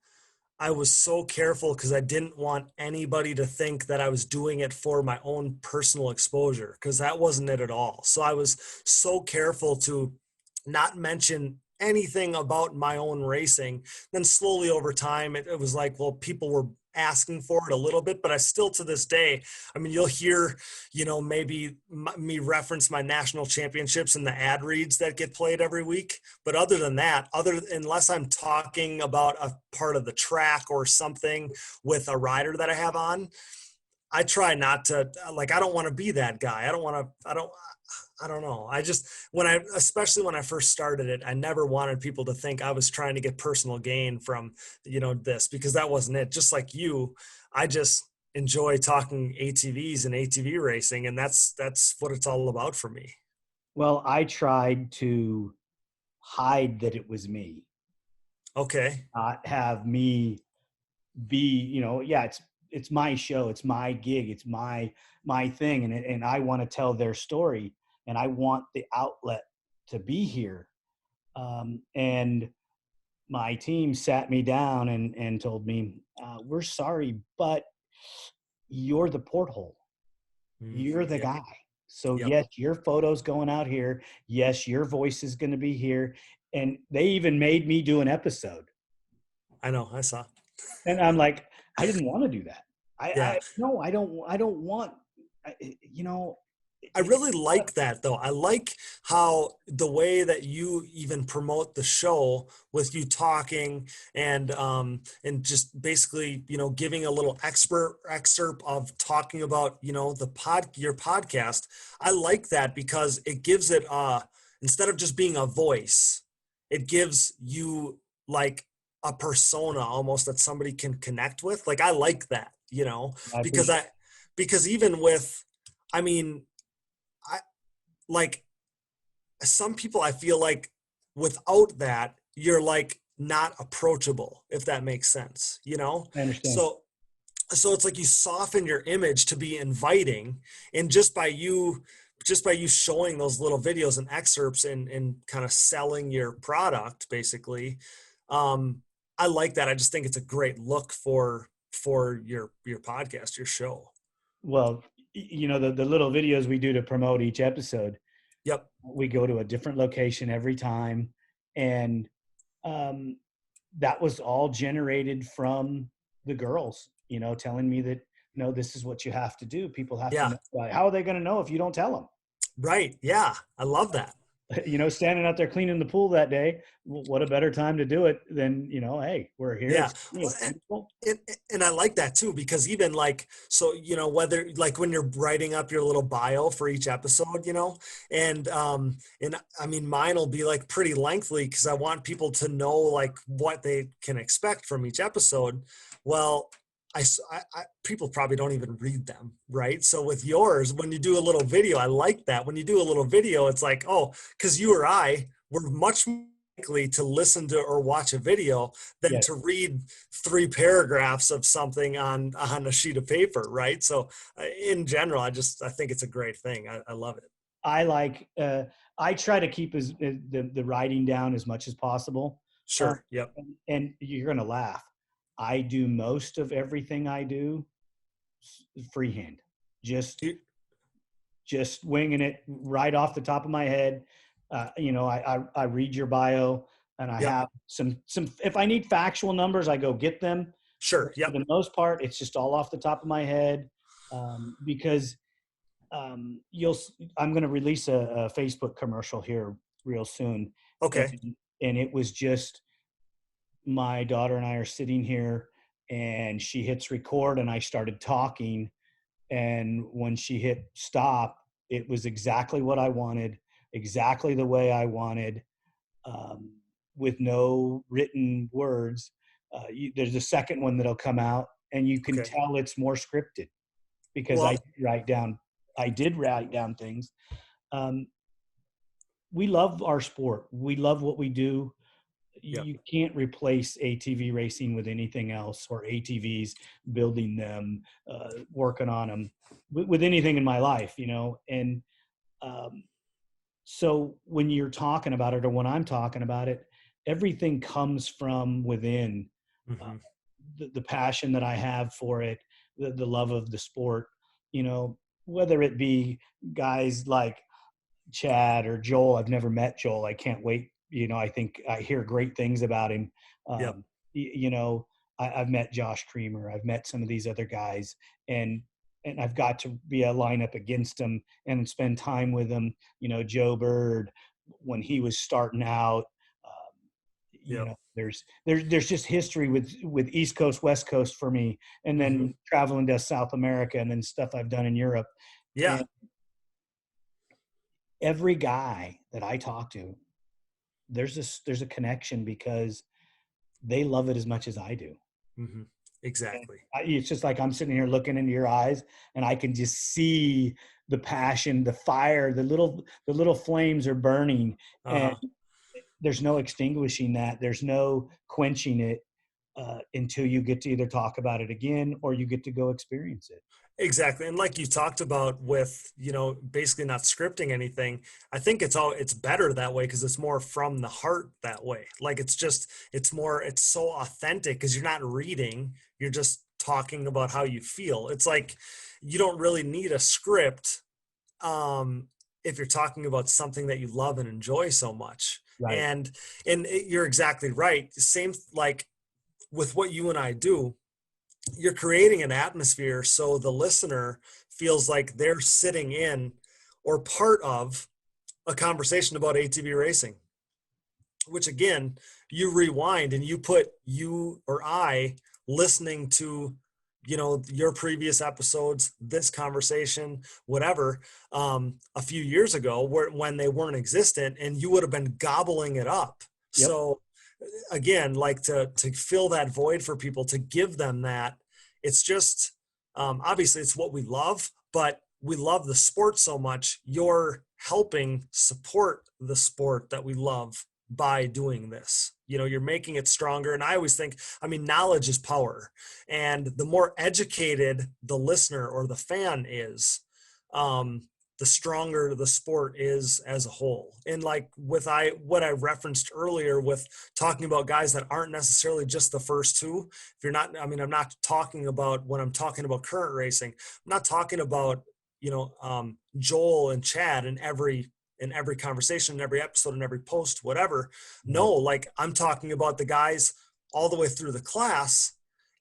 I was so careful because I didn't want anybody to think that I was doing it for my own personal exposure, because that wasn't it at all. So I was so careful to not mention anything about my own racing. Then slowly over time, it was like, well, people were asking for it a little bit, but I still, to this day, I mean, you'll hear, maybe me reference my national championships in the ad reads that get played every week. But other than that, unless I'm talking about a part of the track or something with a rider that I have on, I try not to, I don't want to be that guy. I don't know. Especially when I first started it, I never wanted people to think I was trying to get personal gain from, this, because that wasn't it. Just like you, I just enjoy talking ATVs and ATV racing. And that's what it's all about for me. Well, I tried to hide that it was me, Okay. not have me be, it's my show, it's my gig, it's my thing, and I want to tell their story, and I want the outlet to be here. And my team sat me down and told me, we're sorry, but you're the porthole. You're the Yep. guy. So Yep. yes, your photo's going out here. Yes, your voice is going to be here. And they even made me do an episode. I know. I saw. And I'm like, I didn't want to do that. Yeah. I don't want, I really like that, though. I like how the way that you even promote the show, with you talking and just basically, giving a little excerpt of talking about, your podcast. I like that because it gives it instead of just being a voice, it gives you like a persona almost that somebody can connect with. Like, I like that, because because even with, I mean, like, some people, I feel like without that, you're like not approachable, if that makes sense, I understand. So it's like you soften your image to be inviting, and just by you showing those little videos and excerpts and kind of selling your product, basically, I like that. I just think it's a great look for your podcast, your show. Well, the little videos we do to promote each episode, Yep. we go to a different location every time. And um, that was all generated from the girls, telling me that, no, this is what you have to do. People have to Yeah. know. How are they going to know if you don't tell them? Right. Yeah. I love that. Standing out there cleaning the pool that day, what a better time to do it than, hey, we're here. Yeah. It's, it's beautiful. And I like that too, because even like, so, whether like when you're writing up your little bio for each episode, and I mean, mine will be like pretty lengthy because I want people to know like what they can expect from each episode. Well, people probably don't even read them, right? So with yours, when you do a little video, I like that. When you do a little video, it's like, oh, because you or I were much more likely to listen to or watch a video than Yes. to read 3 paragraphs of something on a sheet of paper, right? So in general, I think it's a great thing. I love it. I try to keep the writing down as much as possible. Sure. Yep. And you're going to laugh. I do most of everything I do freehand, just winging it right off the top of my head. I read your bio, and I have some, if I need factual numbers, I go get them. Sure. Yep. For the most part, it's just all off the top of my head, because I'm going to release a Facebook commercial here real soon. Okay. And it was just, my daughter and I are sitting here, and she hits record, and I started talking. And when she hit stop, it was exactly what I wanted, exactly the way I wanted, with no written words. There's a second one that'll come out, and you can tell it's more scripted because I did write down things. We love our sport. We love what we do. You can't replace ATV racing with anything else, or ATVs, building them, working on them, with anything in my life, and so when you're talking about it, or when I'm talking about it, everything comes from within. Mm-hmm. The passion that I have for it, the love of the sport, whether it be guys like Chad or Joel. I've never met Joel. I can't wait. I think I hear great things about him. I've met Josh Creamer. I've met some of these other guys, and I've got to be a lineup against them and spend time with them. Joe Bird, when he was starting out, there's just history with East Coast, West Coast for me, and then traveling to South America, and then stuff I've done in Europe. Yeah. And every guy that I talk to, there's a connection because they love it as much as I do. Mm-hmm. Exactly. It's just like I'm sitting here looking into your eyes, and I can just see the passion, the fire, the little flames are burning, and there's no extinguishing that. There's no quenching it until you get to either talk about it again, or you get to go experience it. Exactly. And like you talked about with, basically not scripting anything, I think it's better that way because it's more from the heart that way. Like it's so authentic because you're not reading, you're just talking about how you feel. It's like you don't really need a script if you're talking about something that you love and enjoy so much. Right. And you're exactly right. Same like with what you and I do. You're creating an atmosphere so the listener feels like they're sitting in or part of a conversation about ATV racing, which again, you rewind and you put you or I listening to, your previous episodes, this conversation, whatever, a few years ago when they weren't existent, and you would have been gobbling it up. Yep. So again, like to fill that void for people, to give them that, it's just, obviously it's what we love, but we love the sport so much. You're helping support the sport that we love by doing this. You're making it stronger. And I always think, knowledge is power. And the more educated the listener or the fan is, the stronger the sport is as a whole. And like what I referenced earlier with talking about guys that aren't necessarily just the first two. If you're not, I mean, I'm not talking about, when I'm talking about current racing, I'm not talking about, Joel and Chad in every conversation, in every episode, in every post, whatever. No, like I'm talking about the guys all the way through the class,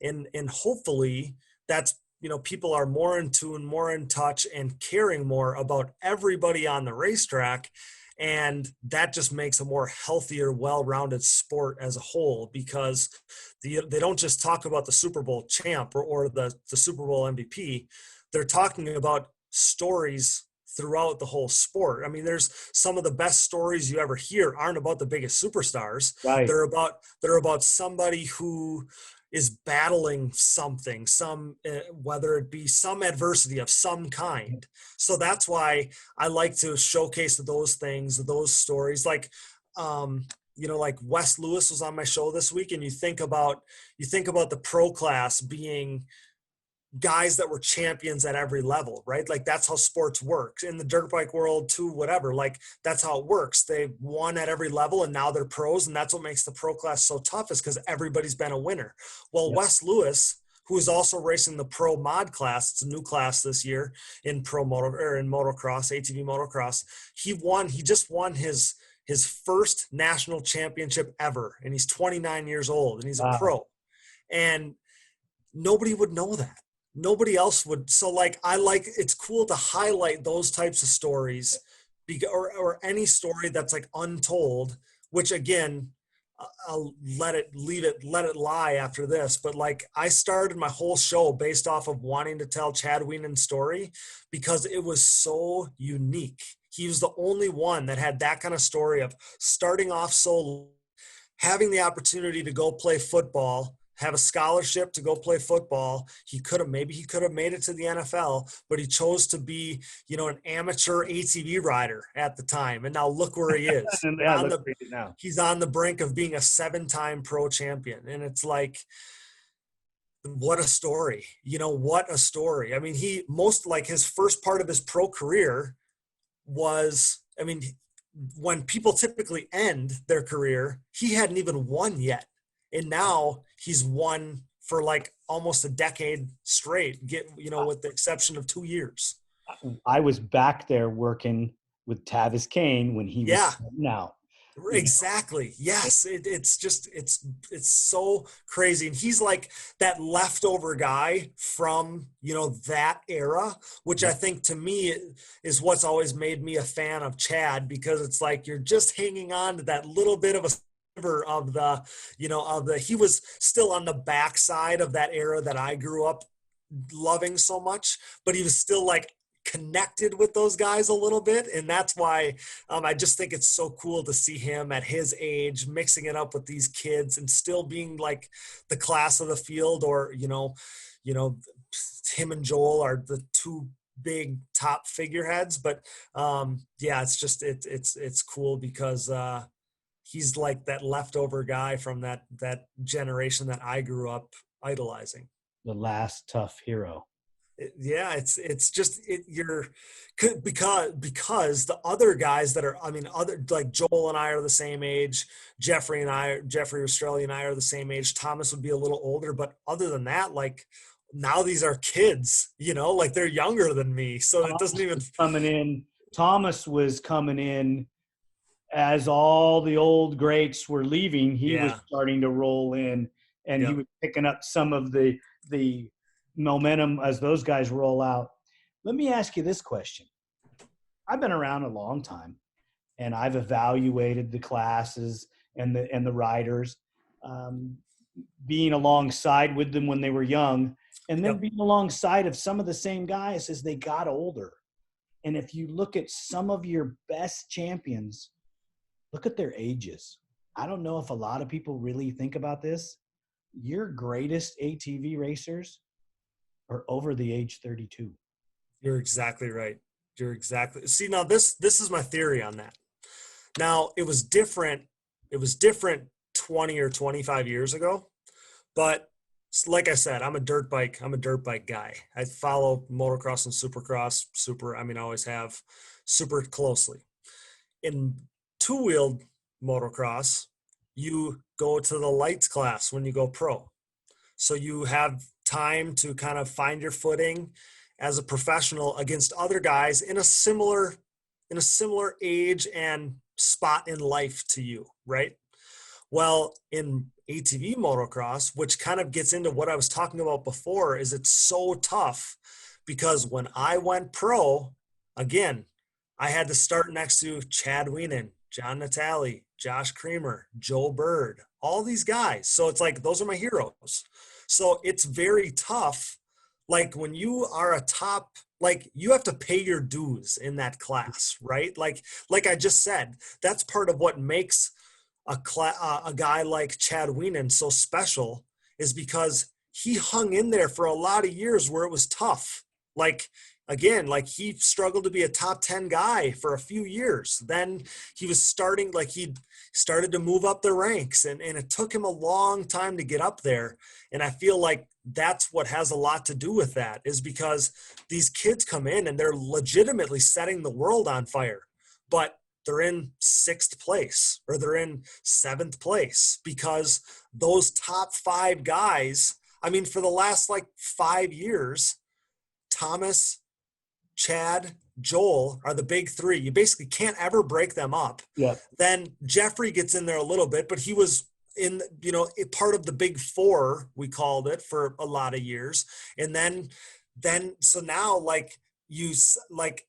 and hopefully that's, people are more in tune, more in touch, and caring more about everybody on the racetrack. And that just makes a more healthier, well-rounded sport as a whole, because they don't just talk about the Super Bowl champ or the Super Bowl MVP. They're talking about stories throughout the whole sport. I mean, there's some of the best stories you ever hear aren't about the biggest superstars. Right. They're about somebody who is battling something, whether it be some adversity of some kind. So that's why I like to showcase those things, those stories. Like, like Wes Lewis was on my show this week, and you think about the pro class being guys that were champions at every level, right? Like that's how sports works in the dirt bike world too, whatever. Like that's how it works. They won at every level and now they're pros. And that's what makes the pro class so tough, is because everybody's been a winner. Well, yep. Wes Lewis, who is also racing the pro mod class, it's a new class this year in in motocross, ATV motocross. He just won his first national championship ever. And he's 29 years old and he's a pro, and nobody would know that. Nobody else would. So like, it's cool to highlight those types of stories, or any story that's like untold, which again, I'll let it lie after this. But like, I started my whole show based off of wanting to tell Chad Wienen's story because it was so unique. He was the only one that had that kind of story of starting off so, having the opportunity to go play football, have a scholarship to go play football. He could have made it to the NFL, but he chose to be, an amateur ATV rider at the time. And now look where he is. He's on the brink of being a 7-time pro champion. And it's like, what a story, what a story. I mean, his first part of his pro career was, when people typically end their career, he hadn't even won yet. And now he's won for like almost a decade straight, with the exception of 2 years. I was back there working with Tavis Kane when he was now. Exactly. Yes. It's so crazy. And he's like that leftover guy from, that era, which I think to me is what's always made me a fan of Chad, because it's like, you're just hanging on to that little bit of a he was still on the backside of that era that I grew up loving so much, but he was still like connected with those guys a little bit. And that's why I just think it's so cool to see him at his age mixing it up with these kids and still being like the class of the field, or him and Joel are the two big top figureheads. But it's cool because he's like that leftover guy from that generation that I grew up idolizing. The last tough hero. Because the other guys that are, like Joel and I are the same age, Jeffrey Australia and I are the same age. Thomas would be a little older, but other than that, like now these are kids, like they're younger than me. So it doesn't even coming in. Thomas was coming in as all the old greats were leaving. He was starting to roll in, and he was picking up some of the momentum as those guys roll out. Let me ask you this question. I've been around a long time, and I've evaluated the classes and the riders, being alongside with them when they were young, and then being alongside of some of the same guys as they got older. And if you look at some of your best champions, look at their ages. I don't know if a lot of people really think about this. Your greatest ATV racers are over the age 32. You're exactly right. See, now this is my theory on that. Now it was different 20 or 25 years ago, but like I said, I'm a dirt bike guy. I follow motocross and supercross I always have, super closely. In two-wheeled motocross, you go to the lights class when you go pro. So you have time to kind of find your footing as a professional against other guys in a similar age and spot in life to you, right? Well, in ATV motocross, which kind of gets into what I was talking about before, is it's so tough because when I went pro, again, I had to start next to Chad Wienen, John Natale, Josh Creamer, Joe Bird, all these guys. So it's like, those are my heroes. So it's very tough. Like when you are a top, like you have to pay your dues in that class, right? Like I just said, that's part of what makes a guy like Chad Wienen so special, is because he hung in there for a lot of years where it was tough. Like, again, like he struggled to be a top 10 guy for a few years. Then he was starting, like he started to move up the ranks, and it took him a long time to get up there. And I feel like that's what has a lot to do with that, is because these kids come in and they're legitimately setting the world on fire, but they're in 6th place or they're in 7th place because those top 5 guys, I mean, for the last like 5 years, Thomas, Chad, Joel are the big 3. You basically can't ever break them up. Yeah. Then Jeffrey gets in there a little bit, but he was in, part of the big 4, we called it, for a lot of years. And then so now, like,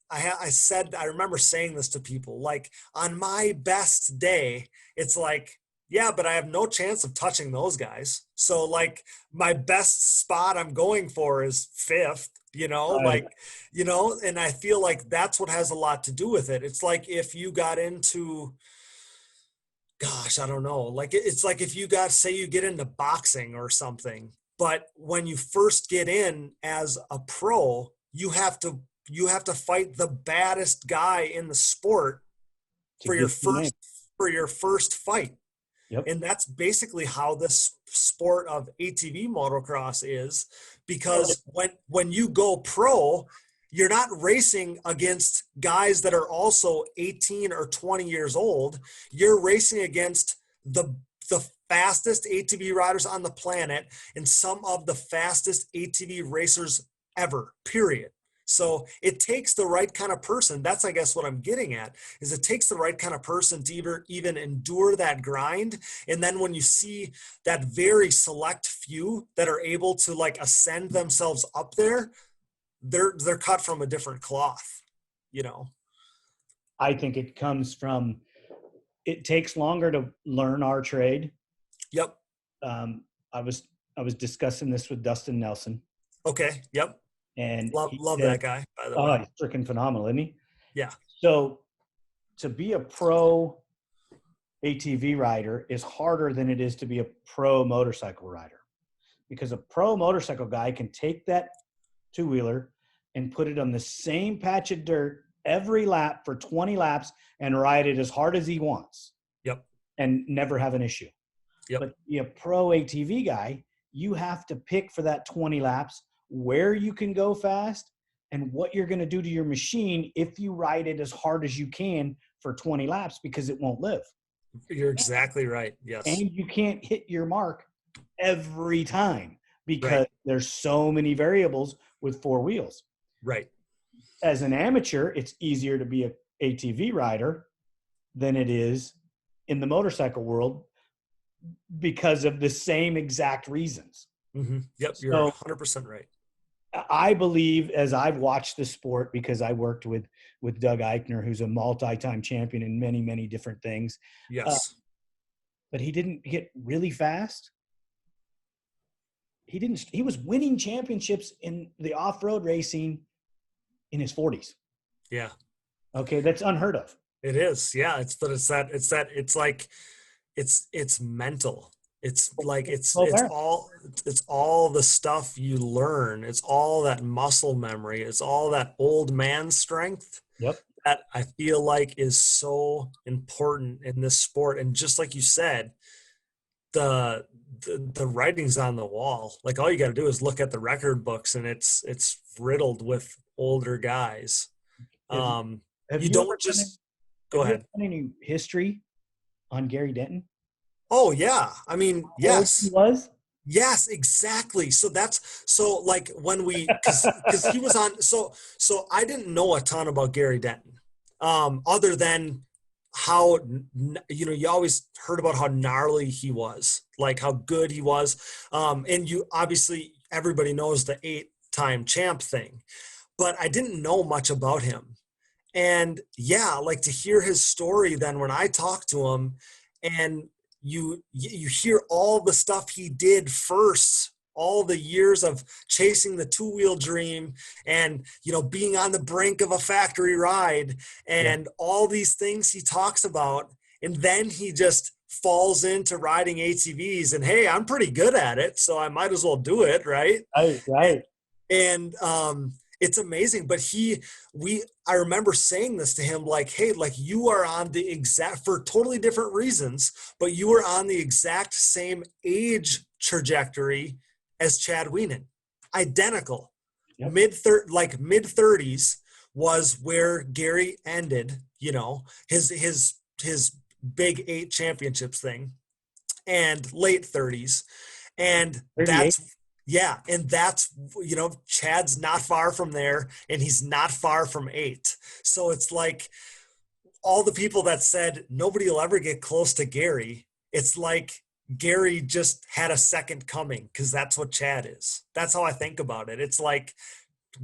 I remember saying this to people, like, on my best day, it's like, yeah, but I have no chance of touching those guys. So like my best spot I'm going for is 5th, Right. and I feel like that's what has a lot to do with it. It's like if you got into, gosh, I don't know, like it's like if you say you get into boxing or something, but when you first get in as a pro, you have to fight the baddest guy in the sport To for your get the name. first fight. Yep. And that's basically how this sport of ATV motocross is, because when you go pro, you're not racing against guys that are also 18 or 20 years old. You're racing against the fastest ATV riders on the planet and some of the fastest ATV racers ever, period. So it takes the right kind of person. That's, I guess, what I'm getting at, is it takes the right kind of person to even endure that grind. And then when you see that very select few that are able to like ascend themselves up there, they're cut from a different cloth, I think it comes from, it takes longer to learn our trade. Yep. I was discussing this with Dustin Nelson, Okay. Yep. and Love that guy, by the way. he's freaking phenomenal, isn't he? Yeah. So to be a pro ATV rider is harder than it is to be a pro motorcycle rider, because a pro motorcycle guy can take that two-wheeler and put it on the same patch of dirt every lap for 20 laps and ride it as hard as he wants. Yep. And never have an issue. Yep. But to be a pro ATV guy, you have to pick for that 20 laps where you can go fast and what you're going to do to your machine if you ride it as hard as you can for 20 laps, because it won't live. You're exactly right. Yes. And you can't hit your mark every time because there's so many variables with 4 wheels. Right. As an amateur, it's easier to be an ATV rider than it is in the motorcycle world because of the same exact reasons. Mm-hmm. Yep. You're So 100% right. I believe, as I've watched the sport, because I worked with Doug Eichner, who's a multi-time champion in many, many different things. Yes. But he didn't get really fast. He was winning championships in the off-road racing in his 40s. Yeah. Okay. That's unheard of. It is. Yeah. It's mental. It's like, it's all the stuff you learn. It's all that muscle memory. It's all that old man strength. Yep. That I feel like is so important in this sport. And just like you said, the writing's on the wall. Like all you got to do is look at the record books, and it's riddled with older guys. Have you, have You you ever don't done any, just go have you ever ahead. done any history on Gary Denton? Oh yeah, I mean How old he yes. was? Yes, exactly. So that's so like when we because he was on so I didn't know a ton about Gary Denton, other than how you know you always heard about how gnarly he was, like how good he was, and you obviously everybody knows the 8-time champ thing, but I didn't know much about him. And yeah, like to hear his story then when I talked to him, and you hear all the stuff he did first, all the years of chasing the two-wheel dream, and being on the brink of a factory ride, Yeah. and all these things he talks about, and then he just falls into riding ATVs, and hey, I'm pretty good at it, so I might as well do it, right? Right, right. And it's amazing. But I remember saying this to him, like, hey, like you are on the exact, for totally different reasons, but you are on the exact same age trajectory as Chad Wienen, identical. Yep. Mid 30s was where Gary ended, his big 8 championships thing, and late 30s. And 38. that's Chad's not far from there, and he's not far from 8. So it's like all the people that said nobody will ever get close to Gary, it's like Gary just had a second coming, because that's what Chad is. That's how I think about it. It's like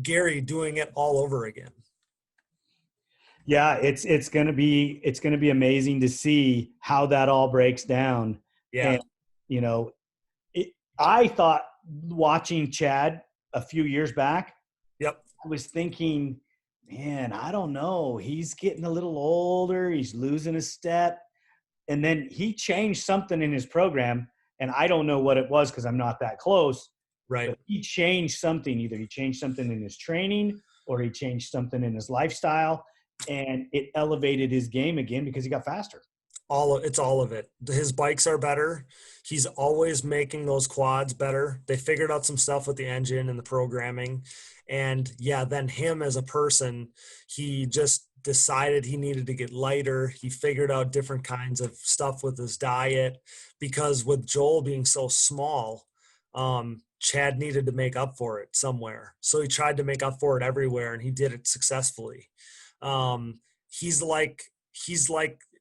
Gary doing it all over again. Yeah, it's gonna be amazing to see how that all breaks down. Yeah. And you know, I thought watching Chad a few years back, Yep. I was thinking, man, I don't know. He's getting a little older. He's losing a step. And then he changed something in his program. And I don't know what it was because I'm not that close. Right. But he changed something. Either he changed something in his training or he changed something in his lifestyle. And it elevated his game again because he got faster. It's all of it. His bikes are better. He's always making those quads better. They figured out some stuff with the engine and the programming. And yeah, then him as a person, he just decided he needed to get lighter. He figured out different kinds of stuff with his diet, because with Joel being so small, Chad needed to make up for it somewhere. So he tried to make up for it everywhere, and he did it successfully. He's like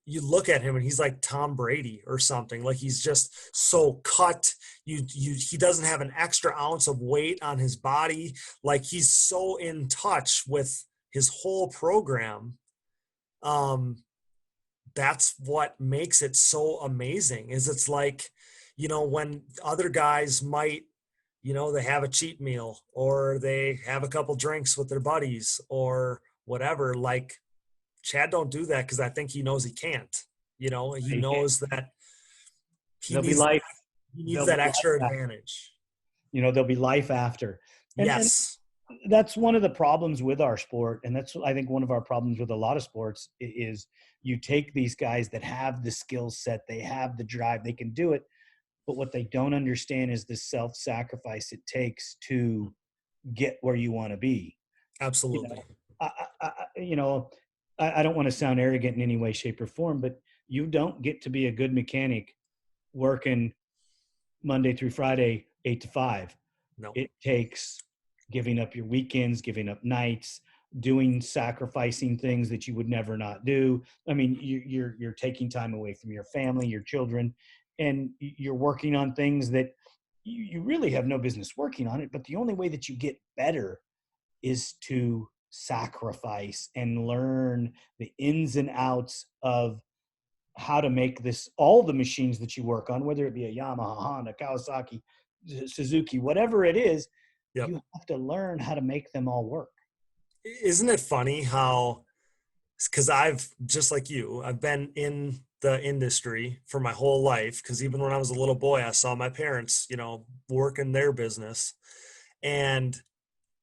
you look at him and he's like Tom Brady or something. Like he's just so cut. He doesn't have an extra ounce of weight on his body. Like he's so in touch with his whole program. That's what makes it so amazing. Is it's like, when other guys might, they have a cheat meal or they have a couple drinks with their buddies or whatever, like Chad don't do that, because I think he knows he can't. He knows that he There'll be needs life. he needs There'll that be extra life advantage. there'll be life after. And Yes. that's one of the problems with our sport. And that's, I think, one of our problems with a lot of sports is you take these guys that have the skill set, they have the drive, they can do it. But what they don't understand is the self-sacrifice it takes to get where you want to be. Absolutely. I don't want to sound arrogant in any way, shape, or form, but you don't get to be a good mechanic working Monday through Friday, 8 to 5. No. It takes giving up your weekends, giving up nights, sacrificing things that you would never not do. I mean, you're taking time away from your family, your children, and you're working on things that you really have no business working on it. But the only way that you get better is to sacrifice and learn the ins and outs of how to make all the machines that you work on, whether it be a Yamaha, Honda, Kawasaki, Suzuki, whatever it is. Yep. You have to learn how to make them all work. Isn't it funny how, because I've, just like you, I've been in the industry for my whole life, because even when I was a little boy, I saw my parents, work in their business. And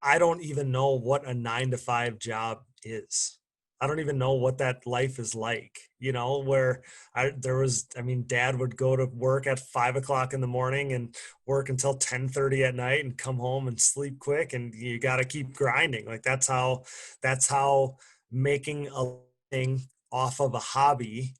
I don't even know what a 9-to-5 job is. I don't even know what that life is like, where Dad would go to work at 5 o'clock in the morning and work until 10:30 at night and come home and sleep quick. And you got to keep grinding. Like that's how making a living off of a hobby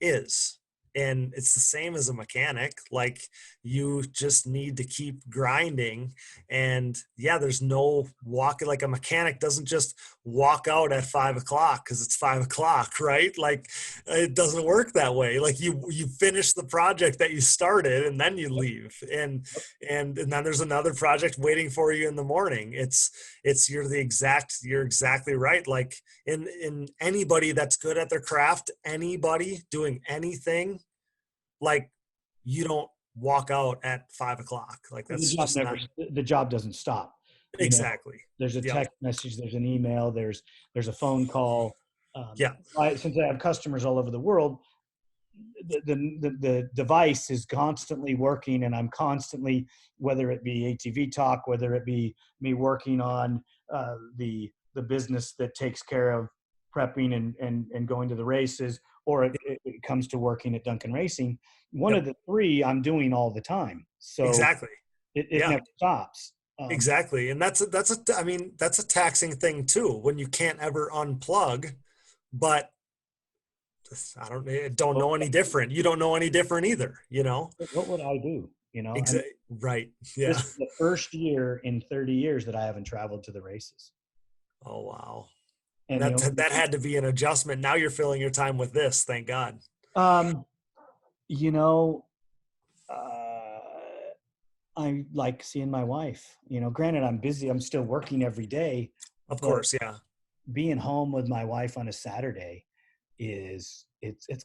is. And it's the same as a mechanic. Like, you just need to keep grinding. And yeah, there's no walking. Like, a mechanic doesn't just walk out at 5 o'clock because it's 5 o'clock, right? Like, it doesn't work that way. Like, you finish the project that you started and then you leave. And then there's another project waiting for you in the morning. You're exactly right. Like, in anybody that's good at their craft, anybody doing anything, like, you don't walk out at 5 o'clock. Like, that's just not the job doesn't stop. exactly. There's a Yep. text message, there's an email, there's a phone call. Yeah. Since I have customers all over the world, the device is constantly working, and I'm constantly, whether it be ATV-TALK, whether it be me working on the business that takes care of prepping and going to the races, or it comes to working at Duncan Racing. One Yep. of the three I'm doing all the time. So Exactly. it Yeah. never stops. Exactly. And that's a taxing thing too, when you can't ever unplug. But I don't know any different. You don't know any different either, What would I do? Exactly. Right. Yeah. This is the first year in 30 years that I haven't traveled to the races. Oh, wow. And That had to be an adjustment. Now you're filling your time with this. Thank God. you know, I like seeing my wife. Granted, I'm busy. I'm still working every day. Of course, yeah. Being home with my wife on a Saturday it's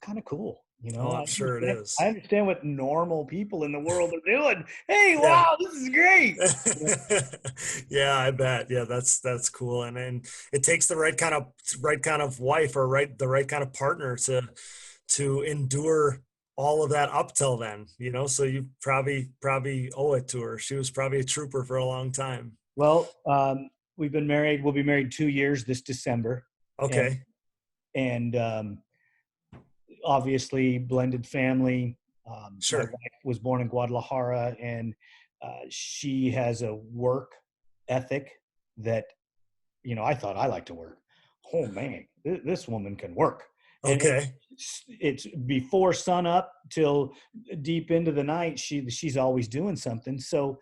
kind of cool. Oh, I'm sure it is. I understand what normal people in the world are doing. Hey, wow, this is great. Yeah, I bet. Yeah, that's cool. And it takes the right kind of wife, or the right kind of partner to endure all of that up till then, so you probably owe it to her. She was probably a trooper for a long time. Well, we've been married. We'll be married 2 years this December. Okay. And obviously blended family. Sure. My wife was born in Guadalajara, and she has a work ethic that, I thought I like to work. Oh man, this woman can work. Okay. And it's before sun up till deep into the night. She's always doing something. So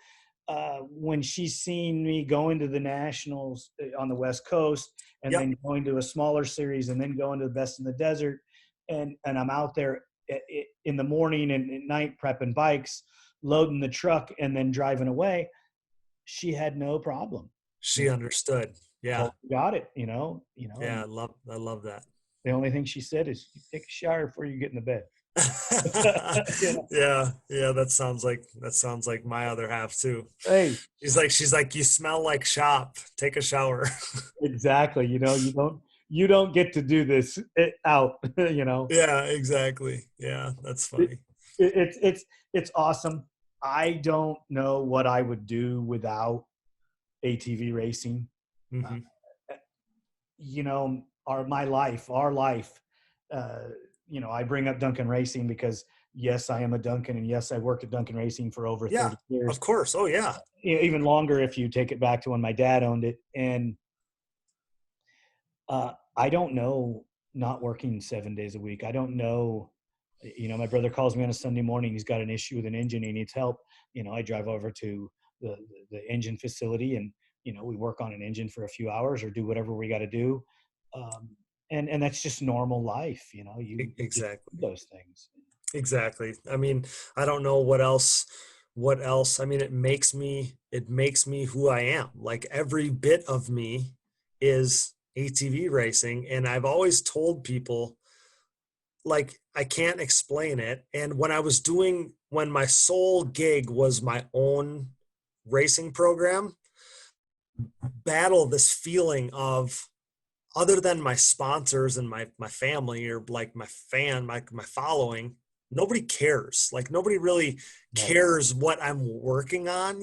when she's seen me going to the nationals on the West Coast, and Yep. then going to a smaller series, and then going to the best in the desert, and I'm out there in the morning and at night prepping bikes, loading the truck, and then driving away, she had no problem. She understood. Yeah. Got it. Yeah, I love that. The only thing she said is, you take a shower before you get in the bed. Yeah, that sounds like my other half too. Hey, she's like, you smell like shop, take a shower. exactly. You don't get to do this out. Yeah, exactly. Yeah, that's funny. It's awesome. I don't know what I would do without ATV racing. Mm-hmm. Our life, I bring up Duncan Racing because yes, I am a Duncan, and yes, I worked at Duncan Racing for over 30 years. Of course. Oh yeah. Even longer if you take it back to when my dad owned it. And I don't know, not working 7 days a week. I don't know, my brother calls me on a Sunday morning. He's got an issue with an engine. He needs help. I drive over to the engine facility, and, we work on an engine for a few hours or do whatever we got to do. And that's just normal life. You Exactly. do those things. Exactly. I mean, I don't know what else. I mean, it makes me who I am. Like, every bit of me is ATV racing. And I've always told people, like, I can't explain it. And when my sole gig was my own racing program, battle this feeling of, other than my sponsors and my family, or like my following, nobody cares. Like nobody really Right. cares what I'm working on,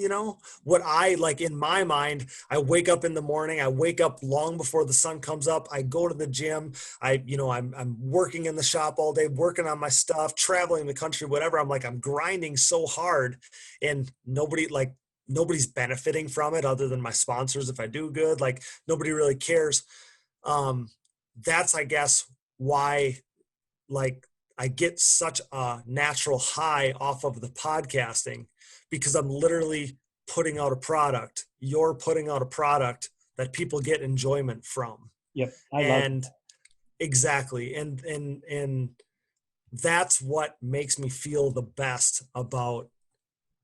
what I like in my mind. I wake up in the morning, I wake up long before the sun comes up. I go to the gym. I'm working in the shop all day, working on my stuff, traveling the country, whatever. I'm grinding so hard, and nobody's benefiting from it other than my sponsors. If I do good, like nobody really cares. That's, I guess, why like I get such a natural high off of the podcasting, because I'm literally putting out a product. You're putting out a product that people get enjoyment from. Yep. I love And exactly. And that's what makes me feel the best about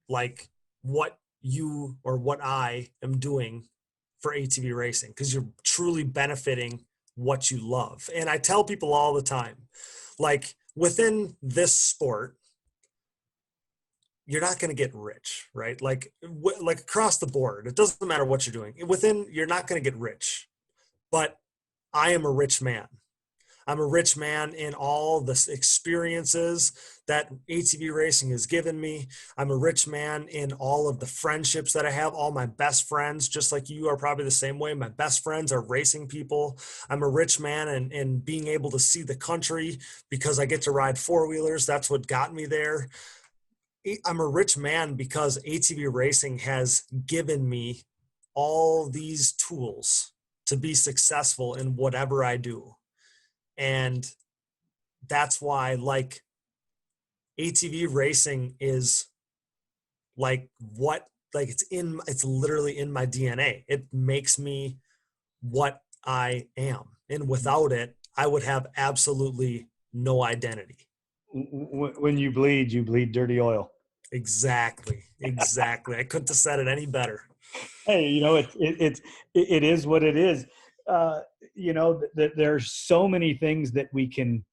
like what you or what I am doing for ATV racing, because you're truly benefiting what you love. And I tell people all the time, like within this sport, you're not going to get rich, right? Like across the board, it doesn't matter what you're doing. You're not going to get rich, but I am a rich man. I'm a rich man in all the experiences that ATV racing has given me. I'm a rich man in all of the friendships that I have, all my best friends, just like you are probably the same way. My best friends are racing people. I'm a rich man in being able to see the country because I get to ride four-wheelers. That's what got me there. I'm a rich man because ATV racing has given me all these tools to be successful in whatever I do. And that's why like ATV racing is like it's literally in my DNA. It makes me what I am. And without it, I would have absolutely no identity. when you bleed dirty oil. Exactly. I couldn't have said it any better. Hey, it is what it is. Uh, there's so many things that we can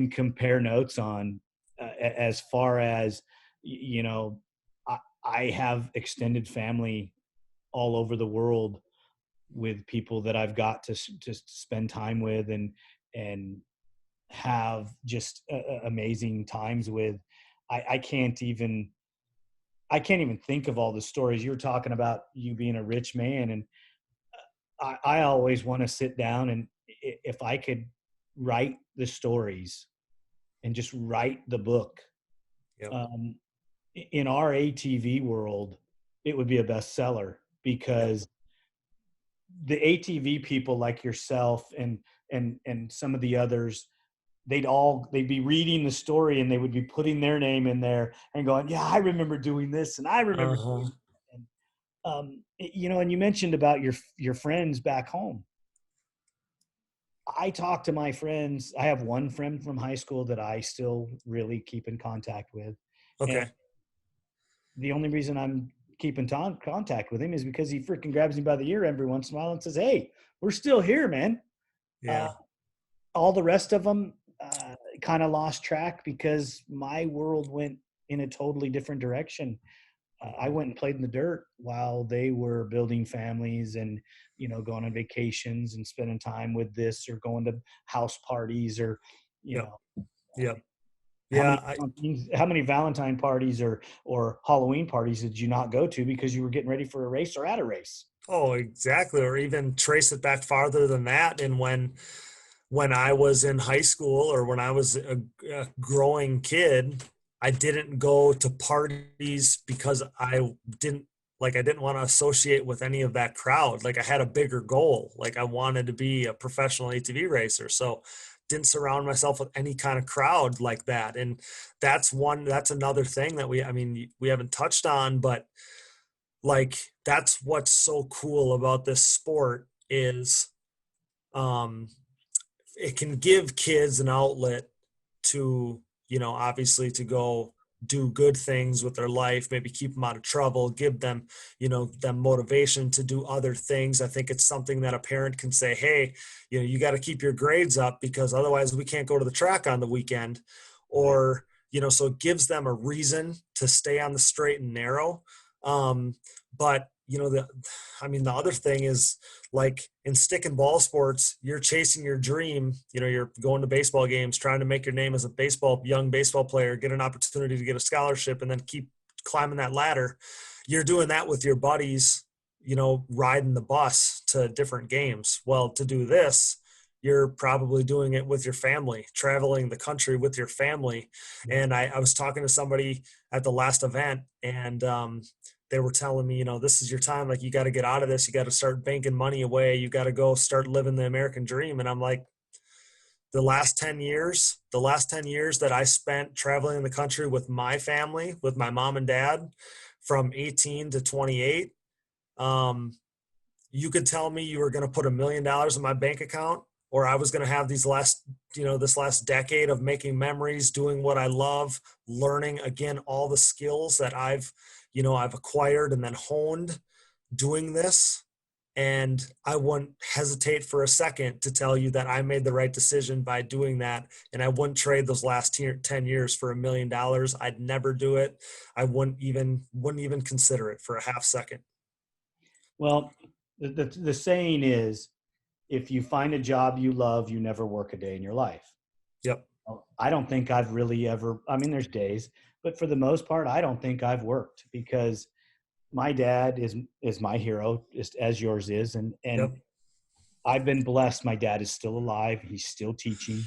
compare notes on, as far as I have extended family all over the world with people that I've got to just spend time with and have just amazing times with. I can't even think of all the stories. You were talking about you being a rich man, and I always want to sit down, and if I could write the stories and just write the book, Yep. In our ATV world, it would be a bestseller, because the ATV people like yourself and some of the others, they'd be reading the story and they would be putting their name in there and going, yeah, I remember doing this and I remember doing that. And you mentioned about your friends back home. I talk to my friends. I have one friend from high school that I still really keep in contact with. Okay. And the only reason I'm keeping contact with him is because he freaking grabs me by the ear every once in a while and says, hey, we're still here, man. Yeah. All the rest of them kind of lost track because my world went in a totally different direction. I went and played in the dirt while they were building families and, going on vacations and spending time with this, or going to house parties, or, Yep. Yep. how Yeah. many Valentine parties or Halloween parties did you not go to because you were getting ready for a race or at a race? Oh, exactly. Or even trace it back farther than that. And when I was in high school, or when I was a growing kid, I didn't go to parties because I didn't want to associate with any of that crowd. Like I had a bigger goal. Like I wanted to be a professional ATV racer. So didn't surround myself with any kind of crowd like that. And that's another thing that we haven't touched on, but like that's what's so cool about this sport is it can give kids an outlet to, obviously to go do good things with their life, maybe keep them out of trouble, give them, them motivation to do other things. I think it's something that a parent can say, hey, you got to keep your grades up because otherwise we can't go to the track on the weekend. Or, so it gives them a reason to stay on the straight and narrow. But the other thing is, like, in stick and ball sports, you're chasing your dream. You're going to baseball games, trying to make your name as a young baseball player, get an opportunity to get a scholarship, and then keep climbing that ladder. You're doing that with your buddies, riding the bus to different games. Well, to do this, you're probably doing it with your family, traveling the country with your family. And I was talking to somebody at the last event, and they were telling me, this is your time. Like, you got to get out of this. You got to start banking money away. You got to go start living the American dream. And I'm like, the last 10 years that I spent traveling the country with my family, with my mom and dad, from 18 to 28, you could tell me you were going to put $1 million in my bank account, or I was going to have this last decade of making memories, doing what I love, learning again all the skills that I've acquired and then honed doing this. And I wouldn't hesitate for a second to tell you that I made the right decision by doing that. And I wouldn't trade those last 10 years for $1 million. I'd never do it. I wouldn't even consider it for a half second. Well, the saying is, if you find a job you love, you never work a day in your life. Yep. I don't think I've really ever, there's days, but for the most part, I don't think I've worked, because my dad is my hero, just as yours is. And Yep. I've been blessed. My dad is still alive. He's still teaching.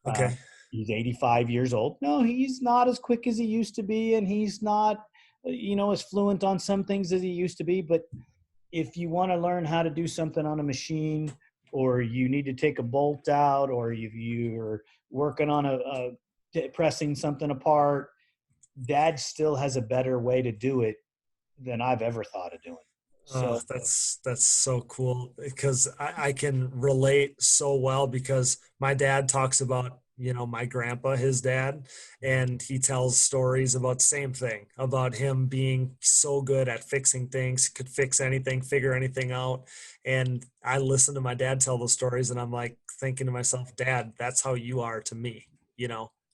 Okay. He's 85 years old. No, he's not as quick as he used to be. And he's not, as fluent on some things as he used to be. But if you want to learn how to do something on a machine, or you need to take a bolt out, or you're working on pressing something apart, Dad still has a better way to do it than I've ever thought of doing. So that's so cool, because I can relate so well, because my dad talks about, my grandpa, his dad, and he tells stories about the same thing, about him being so good at fixing things, could fix anything, figure anything out. And I listen to my dad tell those stories, and I'm like thinking to myself, Dad, that's how you are to me.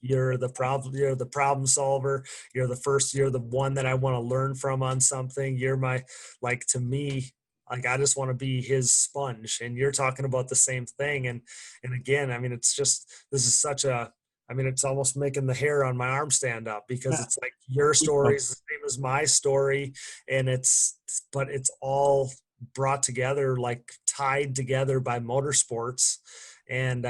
You're the problem solver. You're the one that I want to learn from on something. You're to me, like, I just want to be his sponge. And you're talking about the same thing. And again, it's just, this is such it's almost making the hair on my arm stand up, because it's like your story is the same as my story. And but it's all brought together, like tied together by motorsports. And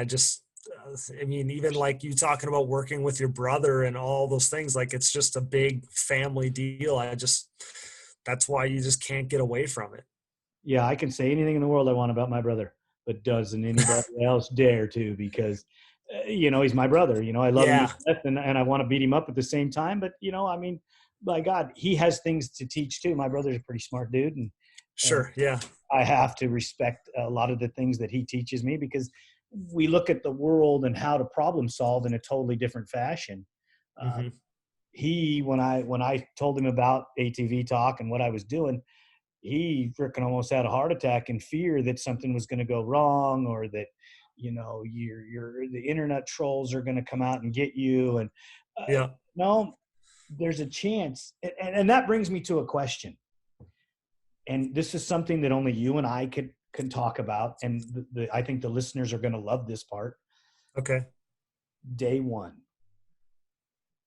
even like you talking about working with your brother and all those things, like, it's just a big family deal. That's why you just can't get away from it. yeah, I can say anything in the world I want about my brother, but doesn't anybody else dare to, because, he's my brother. I love him to death, and I want to beat him up at the same time. But, by God, he has things to teach too. My brother's a pretty smart dude. And sure. Yeah. I have to respect a lot of the things that he teaches me, because we look at the world and how to problem solve in a totally different fashion. Mm-hmm. When I told him about ATV-TALK and what I was doing, he freaking almost had a heart attack in fear that something was going to go wrong, or that, the internet trolls are going to come out and get you. And no, there's a chance. And that brings me to a question. And this is something that only you and I can talk about. And I think the listeners are going to love this part. Okay. Day one,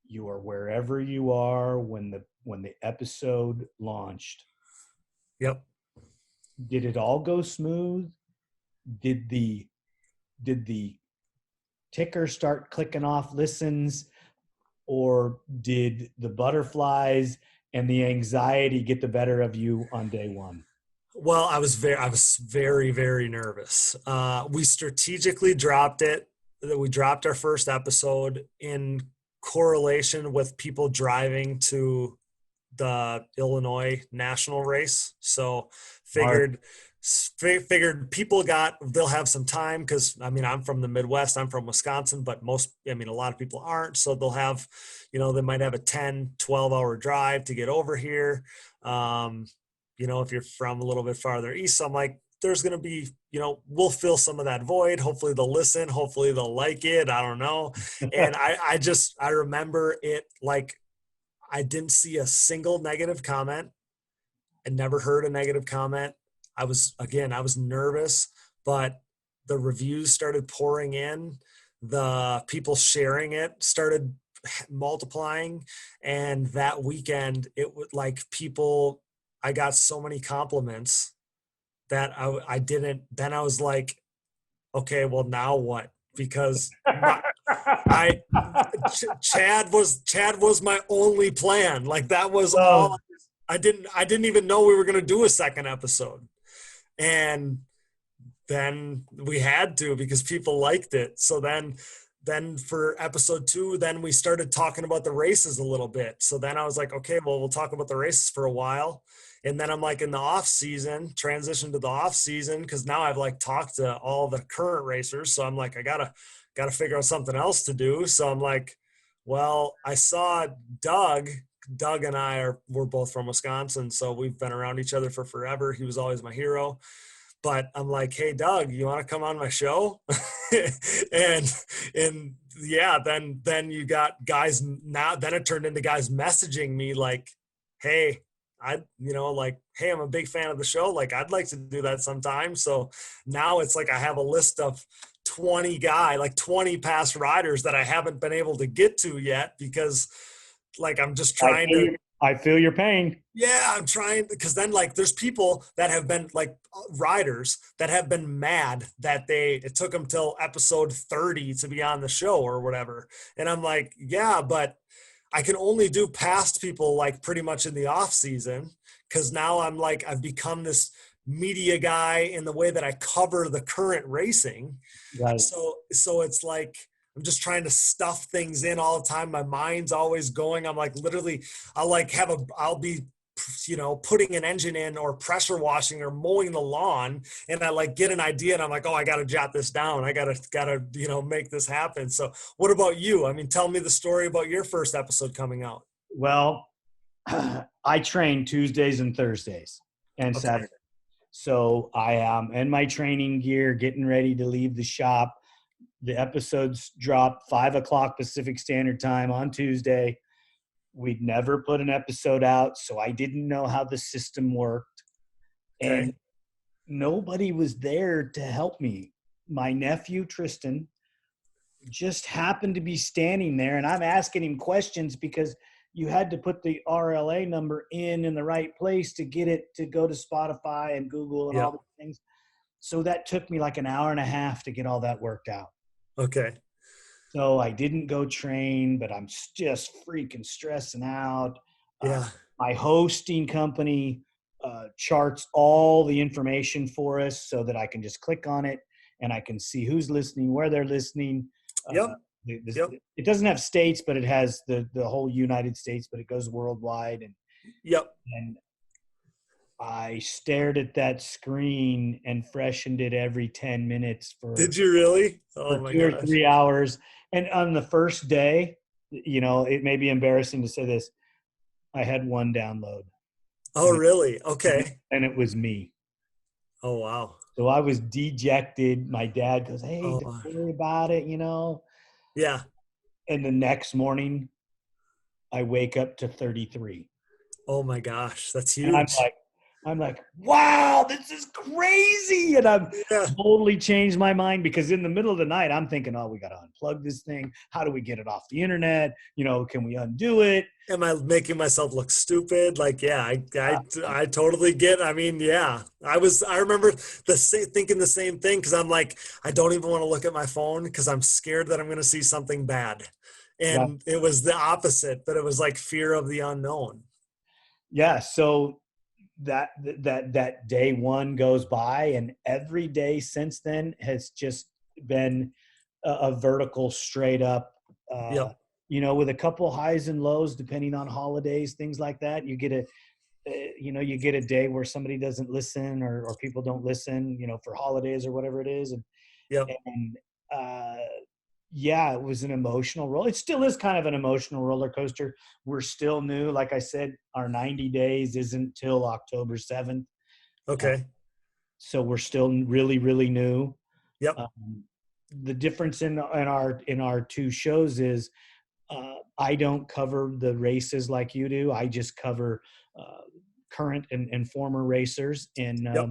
you are wherever you are when the episode launched. Yep. Did it all go smooth? Did the ticker start clicking off listens, or did the butterflies and the anxiety get the better of you on day one? Well, I was very, very nervous. We strategically dropped it. We dropped our first episode in correlation with people driving to the Illinois national race. So figured people they'll have some time, because I'm from the Midwest, I'm from Wisconsin, but a lot of people aren't. So they'll have, they might have a 10-12 hour drive to get over here. If you're from a little bit farther east. So I'm like, there's going to be, we'll fill some of that void. Hopefully they'll listen. Hopefully they'll like it. I don't know. And I remember it, like, I didn't see a single negative comment. I never heard a negative comment. I was nervous, but the reviews started pouring in. The people sharing it started multiplying. And that weekend, it would like people, I got so many compliments that I didn't, then I was like, okay, well now what? Because I, Chad was my only plan. Like that was Oh, all. I didn't even know we were going to do a second episode. And then we had to because people liked it. So then for episode 2, then we started talking about the races a little bit. So then I was like, okay, well, we'll talk about the races for a while. And then I'm like in the off season, transition to the off season, because now I've like talked to all the current racers. So I'm like, I gotta figure out something else to do. So I'm like, well, I saw Doug. Doug and we're both from Wisconsin, so we've been around each other for forever. He was always my hero. But I'm like, hey, Doug, you want to come on my show? and yeah, then you got guys now. Then it turned into guys messaging me like, hey, hey, I'm a big fan of the show. Like, I'd like to do that sometime. So now it's like I have a list of 20 past riders that I haven't been able to get to yet because like I'm just trying to. I feel your pain. Yeah, I'm trying because then like there's people that have been like riders that have been mad that it took them till episode 30 to be on the show or whatever. And I'm like, yeah, but I can only do past people like pretty much in the off season because now I'm like I've become this media guy in the way that I cover the current racing. Right. So it's like I'm just trying to stuff things in all the time. My mind's always going. I'm like literally I'll be putting an engine in or pressure washing or mowing the lawn and I like get an idea and I'm like, oh, I got to jot this down. I gotta make this happen. So what about you? I mean, tell me the story about your first episode coming out. Well, I train Tuesdays and Thursdays and Okay. Saturdays. So I am in my training gear, getting ready to leave the shop. The episodes drop 5:00 Pacific Standard Time on Tuesday. We'd never put an episode out, so I didn't know how the system worked. Okay. And nobody was there to help me. My nephew, Tristan, just happened to be standing there, and I'm asking him questions because you had to put the RLA number in the right place to get it to go to Spotify and Google and all these things. So that took me like an hour and a half to get all that worked out. Okay. So I didn't go train, but I'm just freaking stressing out. Yeah. My hosting company charts all the information for us so that I can just click on it and I can see who's listening, where they're listening. Yep. It doesn't have states, but it has the whole United States, but it goes worldwide. And I stared at that screen and freshened it every 10 minutes for. Did you really? Oh for my 2 or gosh. 3 hours. And on the first day, it may be embarrassing to say this, I had one download. Oh, really? Okay. And it was me. Oh, wow. So I was dejected. My dad goes, hey, don't worry about it, Yeah. And the next morning, I wake up to 33. Oh my gosh, that's huge. And I'm like, wow, this is crazy. And I've totally changed my mind because in the middle of the night, I'm thinking, oh, we got to unplug this thing. How do we get it off the internet? Can we undo it? Am I making myself look stupid? Like, yeah, I totally get. I mean, yeah, I remember thinking the same thing because I'm like, I don't even want to look at my phone because I'm scared that I'm going to see something bad. And It was the opposite, but it was like fear of the unknown. Yeah. So that day one goes by, and every day since then has just been a vertical straight up, with a couple highs and lows, depending on holidays, things like that. You get a day where somebody doesn't listen or people don't listen, for holidays or whatever it is. It was an emotional roll. It still is kind of an emotional roller coaster. We're still new. Like I said, our 90 days isn't till October 7th. Okay. So we're still really, really new. Yep. The difference in our two shows is I don't cover the races like you do. I just cover current and former racers. And Yep.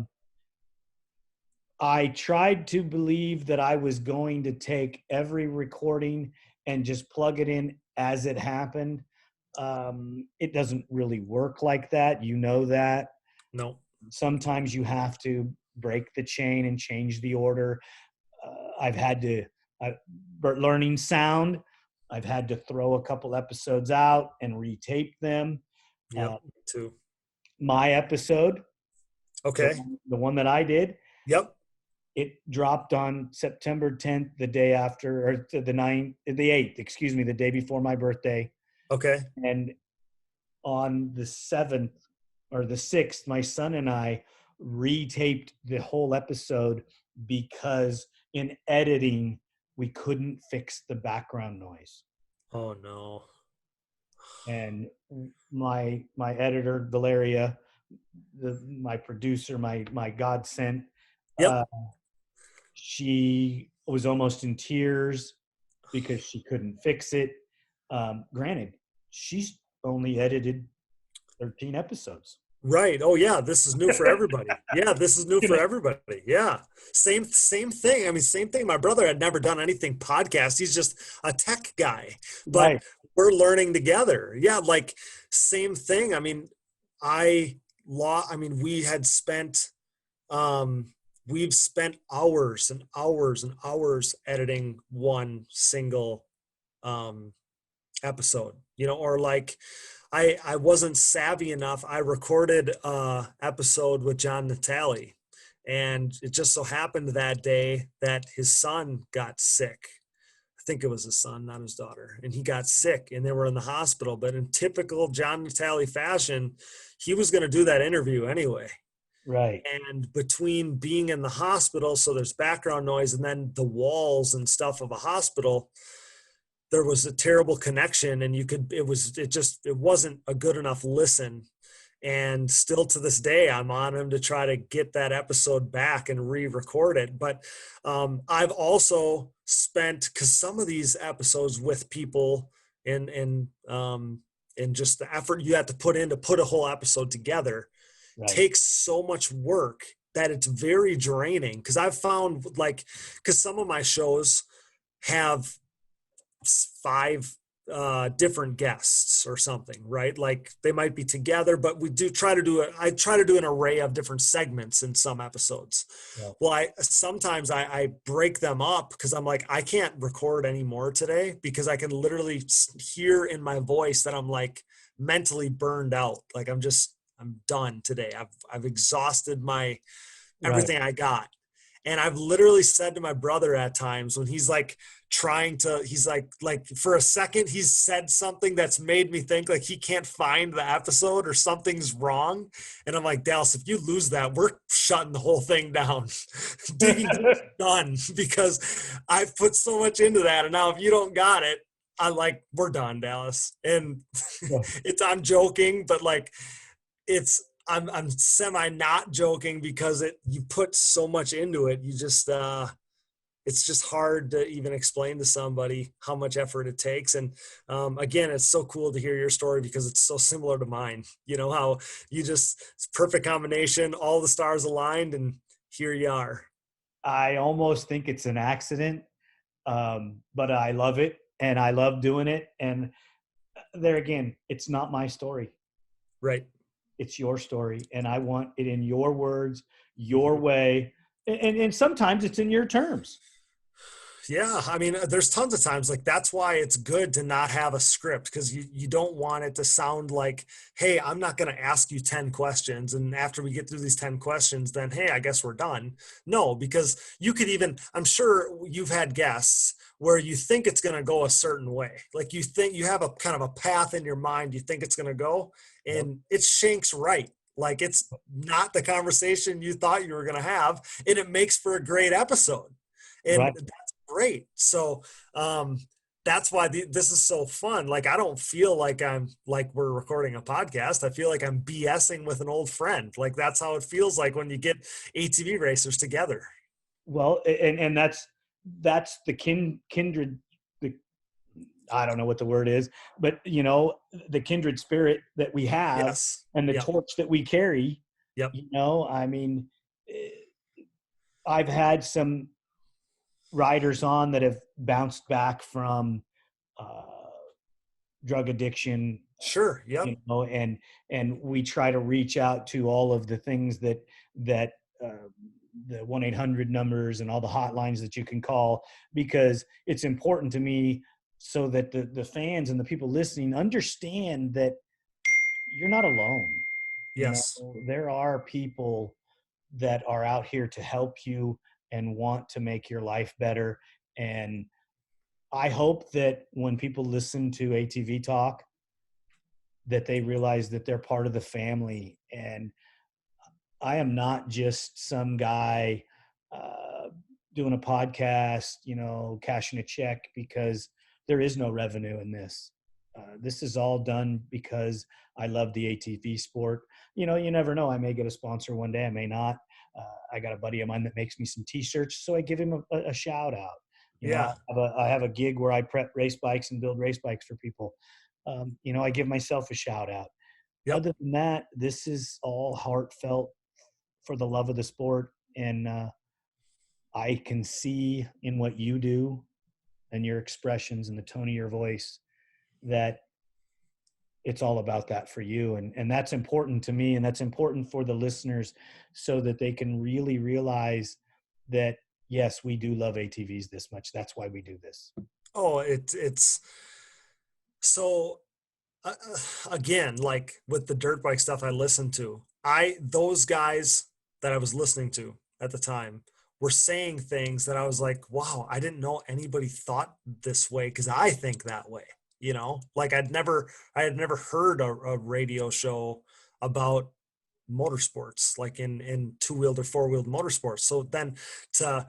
I tried to believe that I was going to take every recording and just plug it in as it happened. It doesn't really work like that. You know that. No. Sometimes you have to break the chain and change the order. I've had to, learning sound, I've had to throw a couple episodes out and retape them. Yep. Me too. My episode, Okay. the one that I did, Yep. it dropped on September 10th, the day after, or the 8th, excuse me, the day before my birthday. Okay. And on the 7th or the 6th, my son and I retaped the whole episode because in editing, we couldn't fix the background noise. Oh no. And my editor, Valeria, my producer, my godsend, Yep. she was almost in tears because she couldn't fix it. Granted, she's only edited 13 episodes. Right. Oh yeah, this is new for everybody. Yeah, this is new for everybody. Yeah. Same thing. I mean, same thing. My brother had never done anything podcast. He's just a tech guy. But Right. we're learning together. Yeah, like same thing. I mean, we had spent we've spent hours and hours and hours editing one single episode, or like I wasn't savvy enough. I recorded a episode with John Natale, and it just so happened that day that his son got sick. I think it was his son, not his daughter. And he got sick and they were in the hospital. But in typical John Natale fashion, he was going to do that interview anyway. Right. And between being in the hospital, so there's background noise, and then the walls and stuff of a hospital, there was a terrible connection, and it wasn't a good enough listen. And still to this day, I'm on him to try to get that episode back and re-record it. But I've also spent, because some of these episodes with people and just the effort you have to put in to put a whole episode together, Right. takes so much work that it's very draining. Because I've found, because some of my shows have 5 different guests or something, right? Like they might be together, but I try to do an array of different segments in some episodes. Yeah. Well, sometimes I break them up because I'm like, I can't record anymore today because I can literally hear in my voice that I'm like mentally burned out. Like I'm done today. I've exhausted everything I got. And I've literally said to my brother at times when he's like he's like for a second, he's said something that's made me think like he can't find the episode or something's wrong. And I'm like, Dallas, if you lose that, we're shutting the whole thing down. Digging done, because I've put so much into that. And now if you don't got it, we're done, Dallas. And yeah. I'm joking, but like I'm semi not joking because you put so much into it. You just it's just hard to even explain to somebody how much effort it takes. And again, it's so cool to hear your story because it's so similar to mine. You know how it's perfect combination, all the stars aligned, and here you are. I almost think it's an accident, but I love it and I love doing it. And there again, it's not my story. Right. It's your story, and I want it in your words, your way, and sometimes it's in your terms. Yeah, I mean, there's tons of times like that's why it's good to not have a script, because you don't want it to sound like, hey, I'm not going to ask you 10 questions, and after we get through these 10 questions, then hey, I guess we're done. No, because you could I'm sure you've had guests where you think it's going to go a certain way. Like you think you have a kind of a path in your mind you think it's going to go, and it shanks right. Like it's not the conversation you thought you were going to have, and it makes for a great episode. And that's great. So that's why this is so fun. Like I don't feel like we're recording a podcast. I feel like I'm BSing with an old friend. Like that's how it feels like when you get ATV racers together. Well, and that's the kindred. I don't know what the word is, but the kindred spirit that we have Yes. and the Yep. torch that we carry, Yep. I mean, eh, I've had some riders on that have bounced back from uh, drug addiction, Sure. Yep. and we try to reach out to all of the things that the 1-800 numbers and all the hotlines that you can call, because it's important to me so that the fans and the people listening understand that you're not alone. Yes. There are people that are out here to help you and want to make your life better. And I hope that when people listen to ATV Talk, that they realize that they're part of the family. And I am not just some guy doing a podcast, cashing a check, because there is no revenue in this. This is all done because I love the ATV sport. You never know. I may get a sponsor one day. I may not. I got a buddy of mine that makes me some T-shirts, so I give him a shout out. Yeah. I have a gig where I prep race bikes and build race bikes for people. I give myself a shout out. Yep. Other than that, this is all heartfelt for the love of the sport. And I can see in what you do and your expressions and the tone of your voice that it's all about that for you. And that's important to me. And that's important for the listeners, so that they can really realize that, yes, we do love ATVs this much. That's why we do this. Oh, it's so uh, again, like with the dirt bike stuff I listened to, those guys that I was listening to at the time were saying things that I was like, wow, I didn't know anybody thought this way, because I think that way. Like I had never heard a radio show about motorsports, like in two-wheeled or four-wheeled motorsports. So then a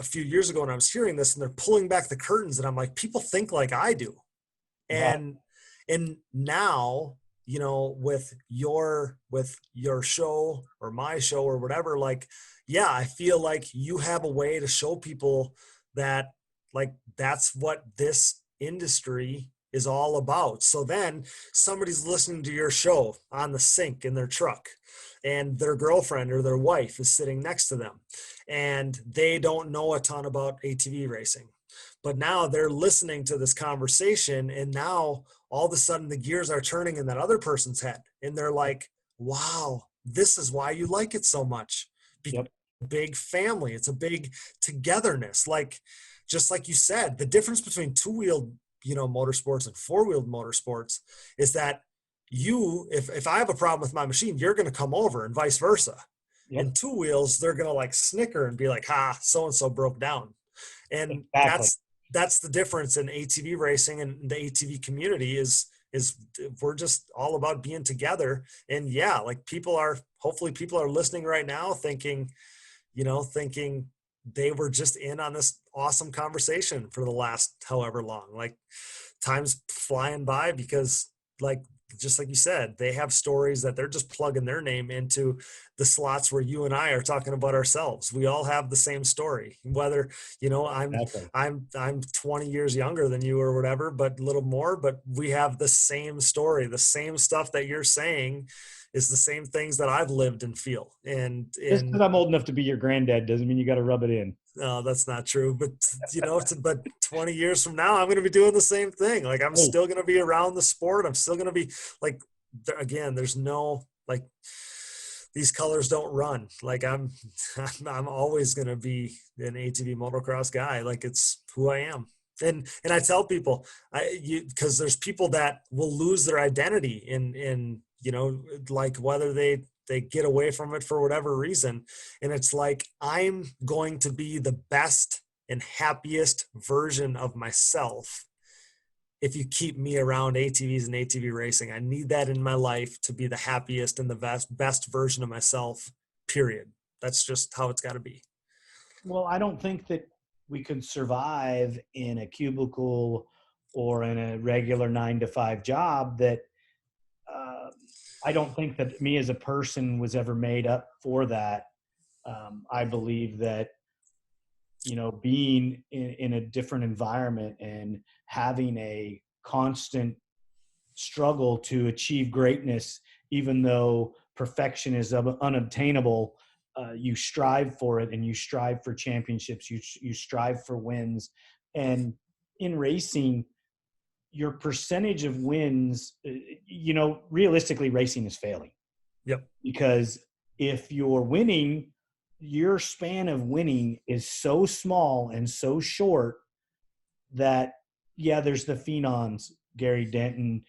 few years ago, when I was hearing this and they're pulling back the curtains, and I'm like, people think like I do. Right. And now, with your show or my show or whatever, like, yeah, I feel like you have a way to show people that, like, that's what this industry is all about. So then somebody's listening to your show on the sink in their truck, and their girlfriend or their wife is sitting next to them, and they don't know a ton about ATV racing. But now they're listening to this conversation, and now all of a sudden the gears are turning in that other person's head, and they're like, wow, this is why you like it so much. Yep. Big family. It's a big togetherness. Like, just like you said, the difference between two-wheeled, motorsports and four-wheeled motorsports is that if I have a problem with my machine, you're going to come over, and vice versa. Yep. In two wheels, they're going to like snicker and be like, ha, so-and-so broke down. And Exactly. that's the difference in ATV racing and the ATV community is we're just all about being together. And yeah, like hopefully people are listening right now thinking they were just in on this awesome conversation for the last however long. Like, time's flying by, because, like, just like you said, they have stories that they're just plugging their name into the slots where you and I are talking about ourselves. We all have the same story, whether, Exactly. I'm 20 years younger than you or whatever, but a little more, but we have the same story. The same stuff that you're saying is the same things that I've lived and feel. Just because I'm old enough to be your granddad doesn't mean you got to rub it in. no, that's not true. But but 20 years from now, I'm going to be doing the same thing. Like, I'm still going to be around the sport. I'm still going to be like, again, there's no, like, these colors don't run. Like, I'm always going to be an ATV motocross guy. Like, it's who I am. And I tell people, because there's people that will lose their identity in like, whether they get away from it for whatever reason. And it's like, I'm going to be the best and happiest version of myself if you keep me around ATVs and ATV racing. I need that in my life to be the happiest and the best version of myself, period. That's just how it's got to be. Well, I don't think that we could survive in a cubicle or in a regular 9-to-5 job. That I don't think that me as a person was ever made up for that. I believe that being in a different environment and having a constant struggle to achieve greatness, even though perfection is unobtainable. You strive for it, and you strive for championships. You strive for wins, and in racing, your percentage of wins, realistically, racing is failing. Yep. Because if you're winning, your span of winning is so small and so short that, yeah, there's the phenoms, Gary Denton,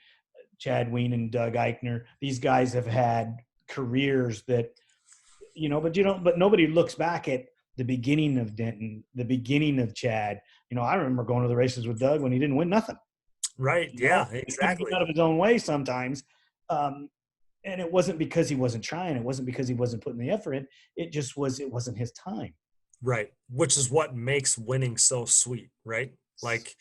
Chad Ween, and Doug Eichner. These guys have had careers that, but nobody looks back at the beginning of Denton, the beginning of Chad. I remember going to the races with Doug when he didn't win nothing. Right. Yeah, exactly. He get out of his own way sometimes. And it wasn't because he wasn't trying. It wasn't because he wasn't putting the effort in. It wasn't his time. Right. Which is what makes winning so sweet, right? Like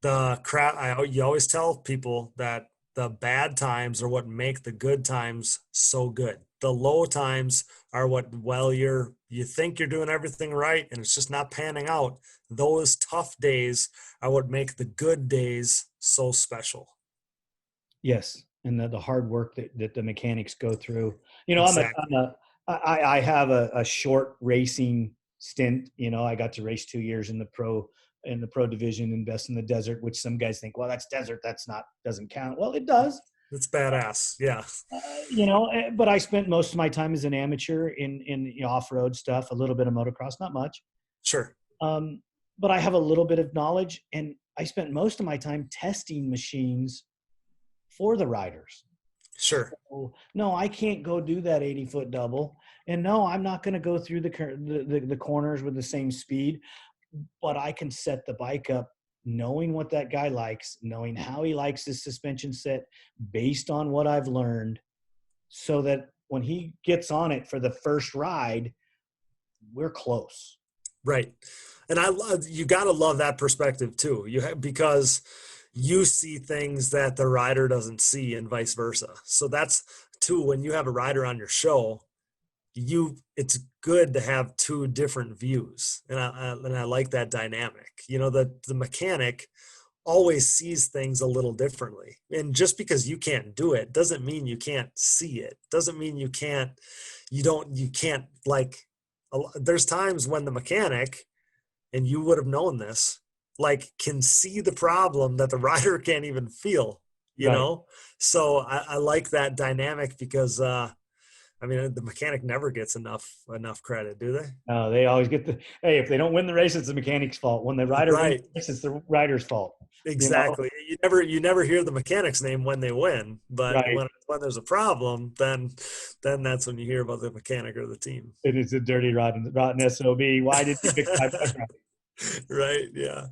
the crowd, you always tell people that the bad times are what make the good times so good. The low times are what, you think you're doing everything right and it's just not panning out. Those tough days are what make the good days so special. Yes. And the hard work that the mechanics go through. Exactly. I have a short racing stint. I got to race 2 years in the pro division in Best in the Desert, which some guys think, well, that's desert. Doesn't count. Well, it does. It's badass. Yeah. But I spent most of my time as an amateur in off-road stuff, a little bit of motocross, not much. Sure. But I have a little bit of knowledge, and I spent most of my time testing machines for the riders. Sure. So, no, I can't go do that 80-foot double. And no, I'm not going to go through the corners with the same speed, but I can set the bike up knowing what that guy likes, knowing how he likes his suspension set based on what I've learned, so that when he gets on it for the first ride, we're close. Right. And you got to love that perspective too. Because you see things that the rider doesn't see and vice versa. So that's too, when you have a rider on your show, it's good to have two different views. And I like that dynamic. The mechanic always sees things a little differently. And just because you can't do it doesn't mean you can't see it. Doesn't mean you can't like, there's times when the mechanic, and you would have known this, like, can see the problem that the rider can't even feel, you know? So I like that dynamic because, the mechanic never gets enough credit, do they? No, they always get hey, if they don't win the race, it's the mechanic's fault. When the rider wins the race, it's the rider's fault. Exactly. You never hear the mechanic's name when they win, but when there's a problem, then that's when you hear about the mechanic or the team. It is a dirty, rotten SOB. Why did you fix my bike? Right. Yeah.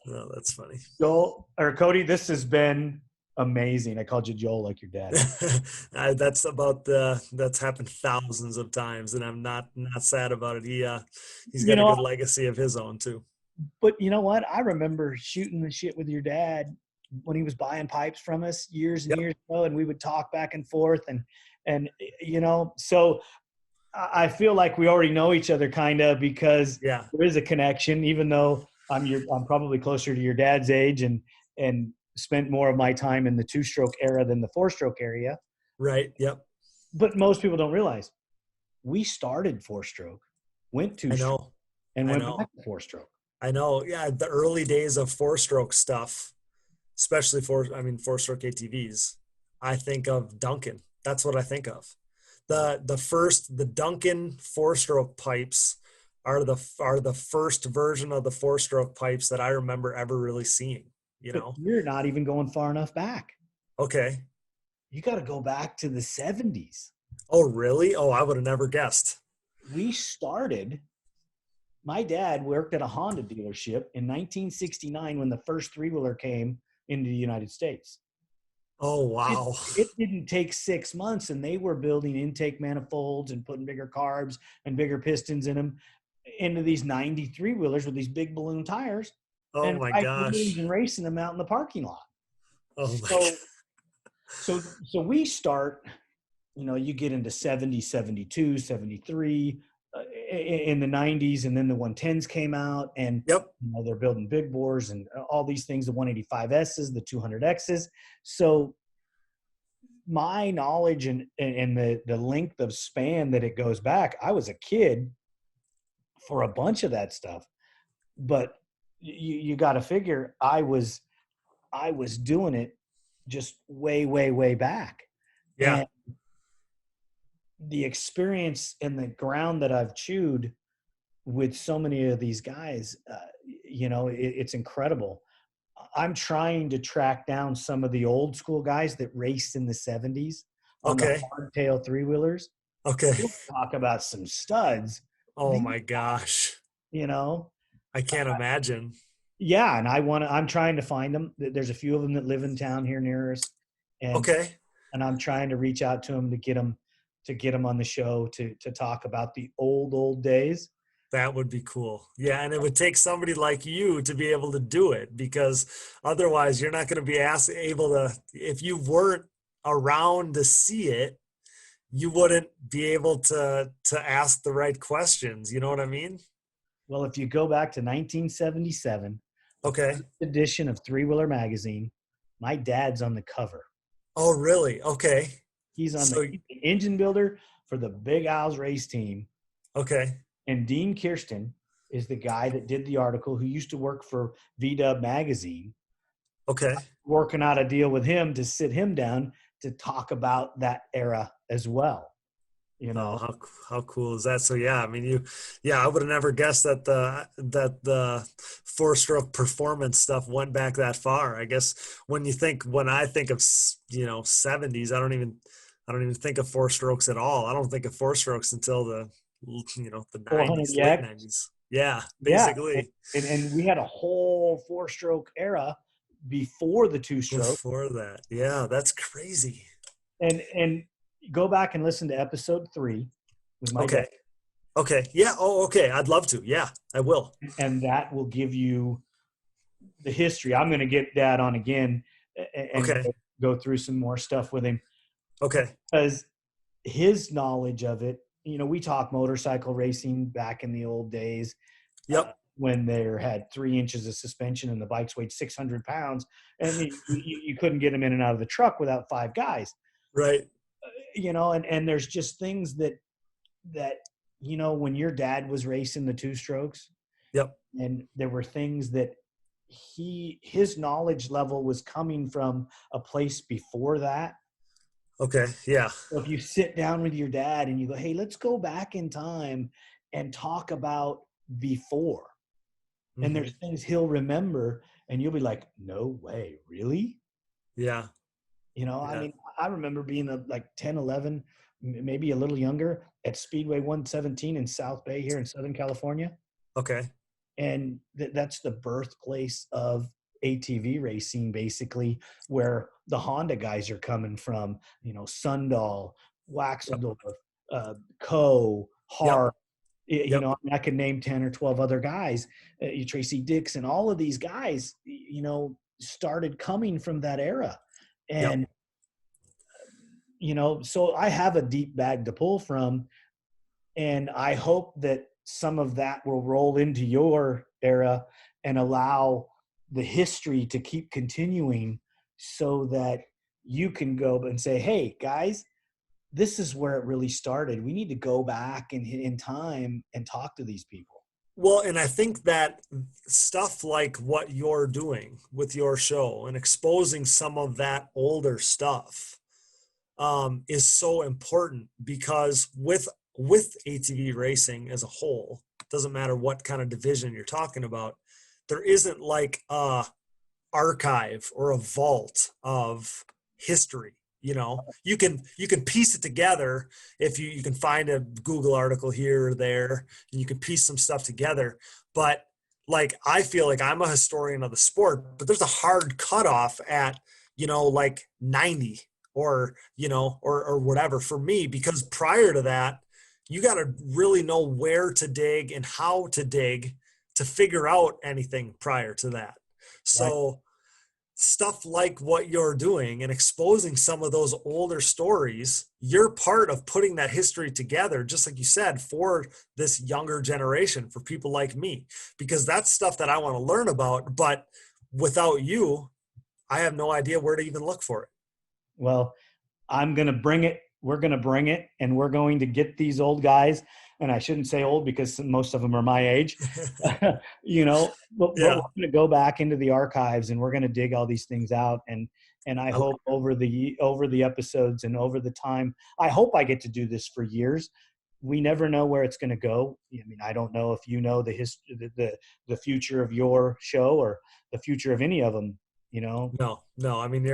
No, that's funny. Joel or Cody, this has been amazing. I called you Joel like your dad. That's happened thousands of times, and I'm not sad about it. He's got a good legacy of his own too. But you know what? I remember shooting the shit with your dad when he was buying pipes from us years and years ago, and we would talk back and forth, and so I feel like we already know each other kind of, because there is a connection, even though I'm probably closer to your dad's age and spent more of my time in the 2-stroke era than the 4-stroke area. Right. Yep. But most people don't realize we started 4-stroke, went 2-stroke, and went back to 4-stroke. I know. Yeah. The early days of 4-stroke stuff, especially 4-stroke ATVs, I think of Duncan. That's what I think of. The Duncan 4-stroke pipes are the first version of the 4-stroke pipes that I remember ever really seeing. But you're not even going far enough back. Okay. You got to go back to the 70s. Oh, really? Oh, I would have never guessed. My dad worked at a Honda dealership in 1969 when the first 3-wheeler came into the United States. Oh, wow. It didn't take 6 months, and they were building intake manifolds and putting bigger carbs and bigger pistons in them into these 93-wheelers with these big balloon tires. Oh, my gosh. And racing them out in the parking lot. Oh, my God. So we start, you get into 70, 72, 73, in the 90s, and then the 110s came out, and Yep. they're building big bores and all these things, the 185S's, the 200X's. So my knowledge and the length of span that it goes back, I was a kid for a bunch of that stuff, but you got to figure I was doing it just way back. Yeah. And the experience and the ground that I've chewed with so many of these guys, it's incredible. I'm trying to track down some of the old school guys that raced in the 70s on the Okay. hardtail three-wheelers. Okay. We'll talk about some studs. Oh my gosh. You know, I can't imagine. yeah. And I'm trying to find them. There's a few of them that live in town here near us. Okay. And I'm trying to reach out to them to get them on the show to talk about the old days. That would be cool. Yeah, and it would take somebody like you to be able to do it, because otherwise you're not going to be able to, if you weren't around to see it, you wouldn't be able to ask the right questions. You know what I mean? Well, if you go back to 1977, Okay. first edition of Three Wheeler Magazine, my dad's on the cover. Oh, really? Okay. He's on the engine builder for the Big Al's race team. Okay. And Dean Kirsten is the guy that did the article, who used to work for VW Magazine. Okay. Working out a deal with him to sit him down to talk about that era as well. Oh, how cool is that? So yeah, I mean, I would have never guessed that the 4-stroke performance stuff went back that far. I guess when I think of 70s, I don't even think of 4-strokes at all. I don't think of 4-strokes until the 90s, late 90s. Yeah, basically. Yeah. And we had a whole 4-stroke era before the 2-stroke. Before that. Yeah, that's crazy. And go back and listen to episode 3 with my dad. Okay. Yeah. Oh, okay. I'd love to. Yeah, I will. And that will give you the history. I'm going to get Dad on again and go through some more stuff with him. Okay. Because his knowledge of it, we talk motorcycle racing back in the old days. Yep. When there had 3 inches of suspension and the bikes weighed 600 pounds, and you couldn't get them in and out of the truck without 5 guys. Right. And there's just things that when your dad was racing the 2-strokes. Yep. And there were things that his knowledge level was coming from a place before that. Okay. Yeah. So if you sit down with your dad and you go, hey, let's go back in time and talk about before. Mm-hmm. And there's things he'll remember and you'll be like, no way, really? Yeah. I mean, I remember being like 10, 11, maybe a little younger at Speedway 117 in South Bay here in Southern California. Okay. And that's the birthplace of ATV racing, basically, where the Honda guys are coming from, Sundahl, Waxeldorf, Coe, Hart. Yep. I could name 10 or 12 other guys, Tracy Dixon, all of these guys, started coming from that era. And, so I have a deep bag to pull from, and I hope that some of that will roll into your era and allow the history to keep continuing so that you can go and say, hey, guys, this is where it really started. We need to go back in time and talk to these people. Well, and I think that stuff like what you're doing with your show and exposing some of that older stuff is so important, because with ATV racing as a whole, doesn't matter what kind of division you're talking about, there isn't like a archive or a vault of history. You can piece it together if you can find a Google article here or there, and you can piece some stuff together. But like, I feel like I'm a historian of the sport, but there's a hard cutoff at, like 90 or whatever for me, because prior to that, you got to really know where to dig and how to dig to figure out anything prior to that. So stuff like what you're doing and exposing some of those older stories, you're part of putting that history together, just like you said, for this younger generation, for people like me, because that's stuff that I want to learn about. But without you, I have no idea where to even look for it. Well, I'm going to bring it. We're going to bring it, and we're going to get these old guys. And I shouldn't say old because most of them are my age, but we're Yeah. going to go back into the archives and we're going to dig all these things out. And I hope over the episodes and over the time, I hope I get to do this for years. We never know where it's going to go. I mean, I don't know if you know the history, the future of your show or the future of any of them. No. I mean,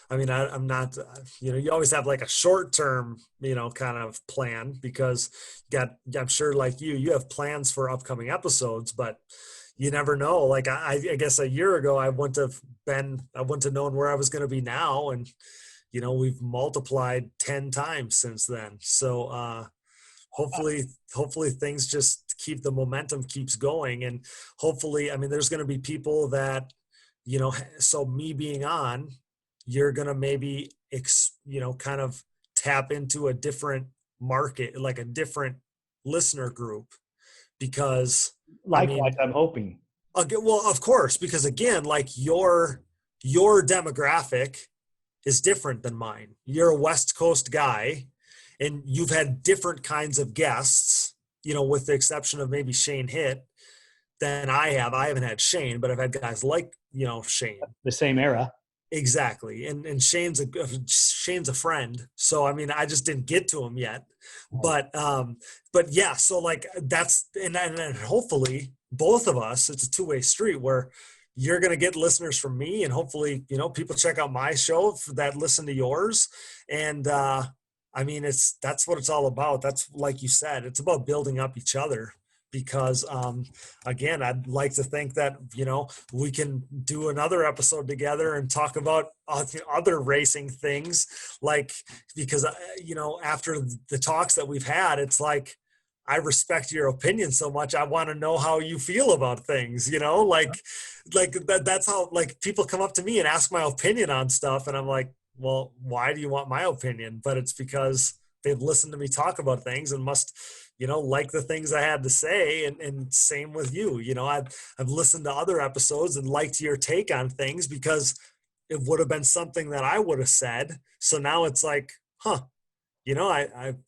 I'm not, you always have like a short term, kind of plan, because I'm sure like you have plans for upcoming episodes, but you never know. Like I guess a year ago, I wouldn't have known where I was going to be now. And, we've multiplied 10 times since then. So, hopefully things just the momentum keeps going. And hopefully, I mean, there's going to be people that, so me being on, you're going to maybe, kind of tap into a different market, like a different listener group, because Likewise, I'm hoping. well, of course, because again, like your demographic is different than mine. You're a West Coast guy, and you've had different kinds of guests, with the exception of maybe Shane Hitt, than I have. I haven't had Shane, but I've had guys like, Shane. The same era. Exactly. And Shane's a friend. So, I mean, I just didn't get to him yet, but yeah, so like that's, and hopefully both of us, it's a two-way street where you're going to get listeners from me, and hopefully, people check out my show that listen to yours. And, I mean, that's what it's all about. That's, like you said, it's about building up each other, because again, I'd like to think that we can do another episode together and talk about other racing things, like, because after the talks that we've had, it's like, I respect your opinion so much. I want to know how you feel about things, like that's how, like, people come up to me and ask my opinion on stuff, and I'm like, well, why do you want my opinion? But it's because they've listened to me talk about things and must like the things I had to say. And same with you. I've listened to other episodes and liked your take on things, because it would have been something that I would have said. So now it's like, I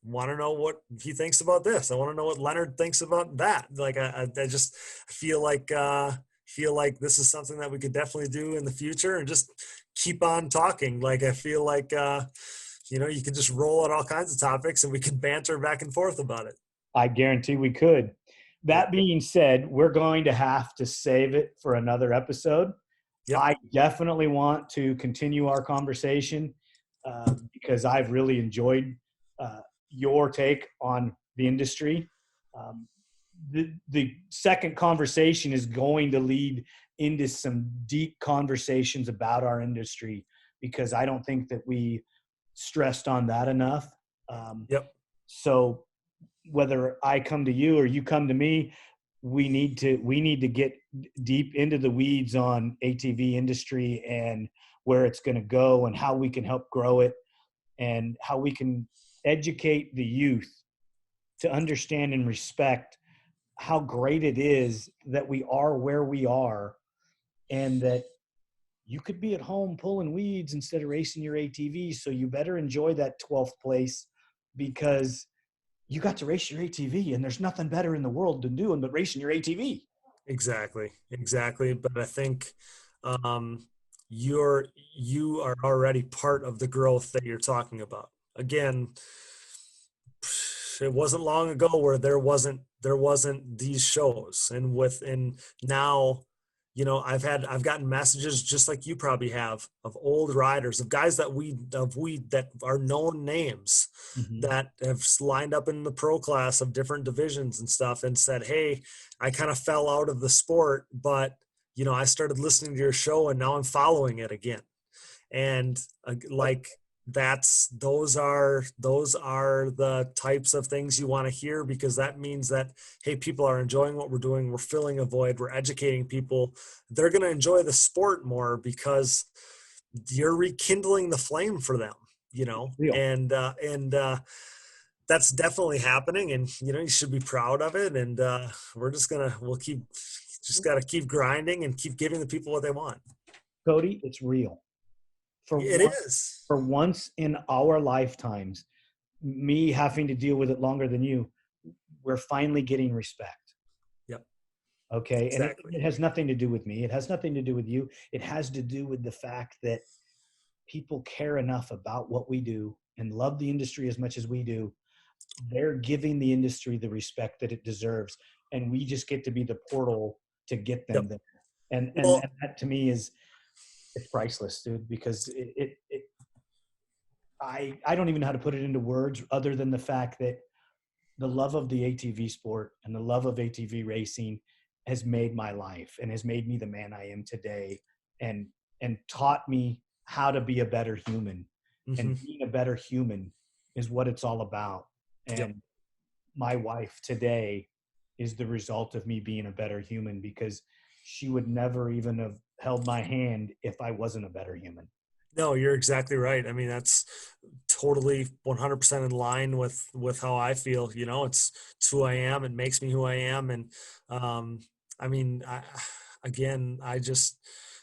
want to know what he thinks about this. I want to know what Leonard thinks about that. Like, I just feel like this is something that we could definitely do in the future, and just keep on talking. Like, I feel like, you could just roll out all kinds of topics and we could banter back and forth about it. I guarantee we could. That being said, we're going to have to save it for another episode. Yep. I definitely want to continue our conversation because I've really enjoyed your take on the industry. The second conversation is going to lead into some deep conversations about our industry, because I don't think that we stressed on that enough. So whether I come to you or you come to me, we need to get deep into the weeds on ATV industry and where it's going to go and how we can help grow it, and how we can educate the youth to understand and respect how great it is that we are where we are, and that you could be at home pulling weeds instead of racing your ATV. So you better enjoy that 12th place, because you got to race your ATV, and there's nothing better in the world than doing but racing your ATV. Exactly. But I think you are already part of the growth that you're talking about. Again, it wasn't long ago where there wasn't these shows, and now, I've gotten messages just like you probably have, of old riders, of guys that are known names, that have lined up in the pro class of different divisions and stuff, and said, hey, I kind of fell out of the sport, but I started listening to your show and now I'm following it again. And like those are the types of things you want to hear, because that means that, hey, people are enjoying what we're doing. We're filling a void. We're educating people. They're going to enjoy the sport more because you're rekindling the flame for them, Real. and that's definitely happening, and you should be proud of it. And we'll got to keep grinding and keep giving the people what they want. Cody, it's real. It is. For once in our lifetimes, me having to deal with it longer than you, we're finally getting respect. Yep. Okay. Exactly. And it has nothing to do with me. It has nothing to do with you. It has to do with the fact that people care enough about what we do and love the industry as much as we do. They're giving the industry the respect that it deserves. And we just get to be the portal to get them there. And that to me it's priceless, dude, because I don't even know how to put it into words other than the fact that the love of the ATV sport and the love of ATV racing has made my life and has made me the man I am today, and taught me how to be a better human. Mm-hmm. And being a better human is what it's all about. And my wife today is the result of me being a better human, because she would never even have held my hand if I wasn't a better human. No, you're exactly right. I mean, that's totally 100% in line with how I feel. It's who I am. It makes me who I am. And I mean, I just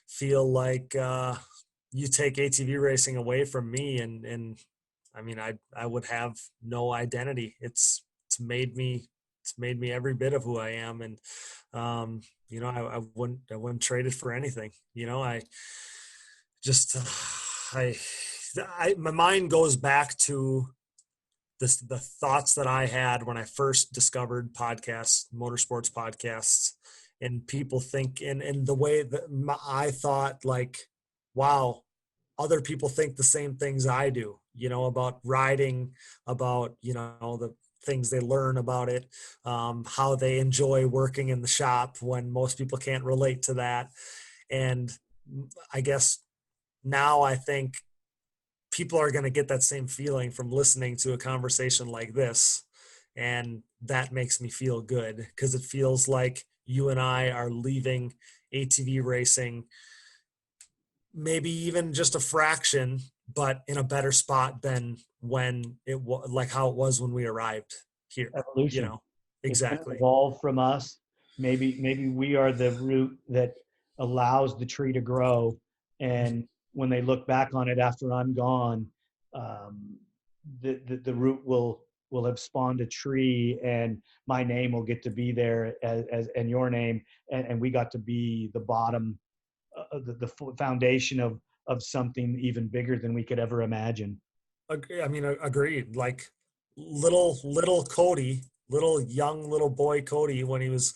feel like you take ATV racing away from me, and I mean, I would have no identity. It's made me every bit of who I am. And I wouldn't trade it for anything. I just my mind goes back to the thoughts that I had when I first discovered podcasts, motorsports podcasts, and people think, and the way that I thought, like, wow, other people think the same things I do, about riding, about, the things they learn about it, how they enjoy working in the shop when most people can't relate to that. And I guess now I think people are going to get that same feeling from listening to a conversation like this. And that makes me feel good, because it feels like you and I are leaving ATV racing, maybe even just a fraction, but in a better spot than when it was, like how it was when we arrived here. Evolution. Exactly. It's going to evolve from us. Maybe we are the root that allows the tree to grow. And when they look back on it after I'm gone, the root will have spawned a tree, and my name will get to be there as and your name, and we got to be the bottom, the foundation of something even bigger than we could ever imagine. I mean, agreed. Like little Cody, little boy Cody, when he was,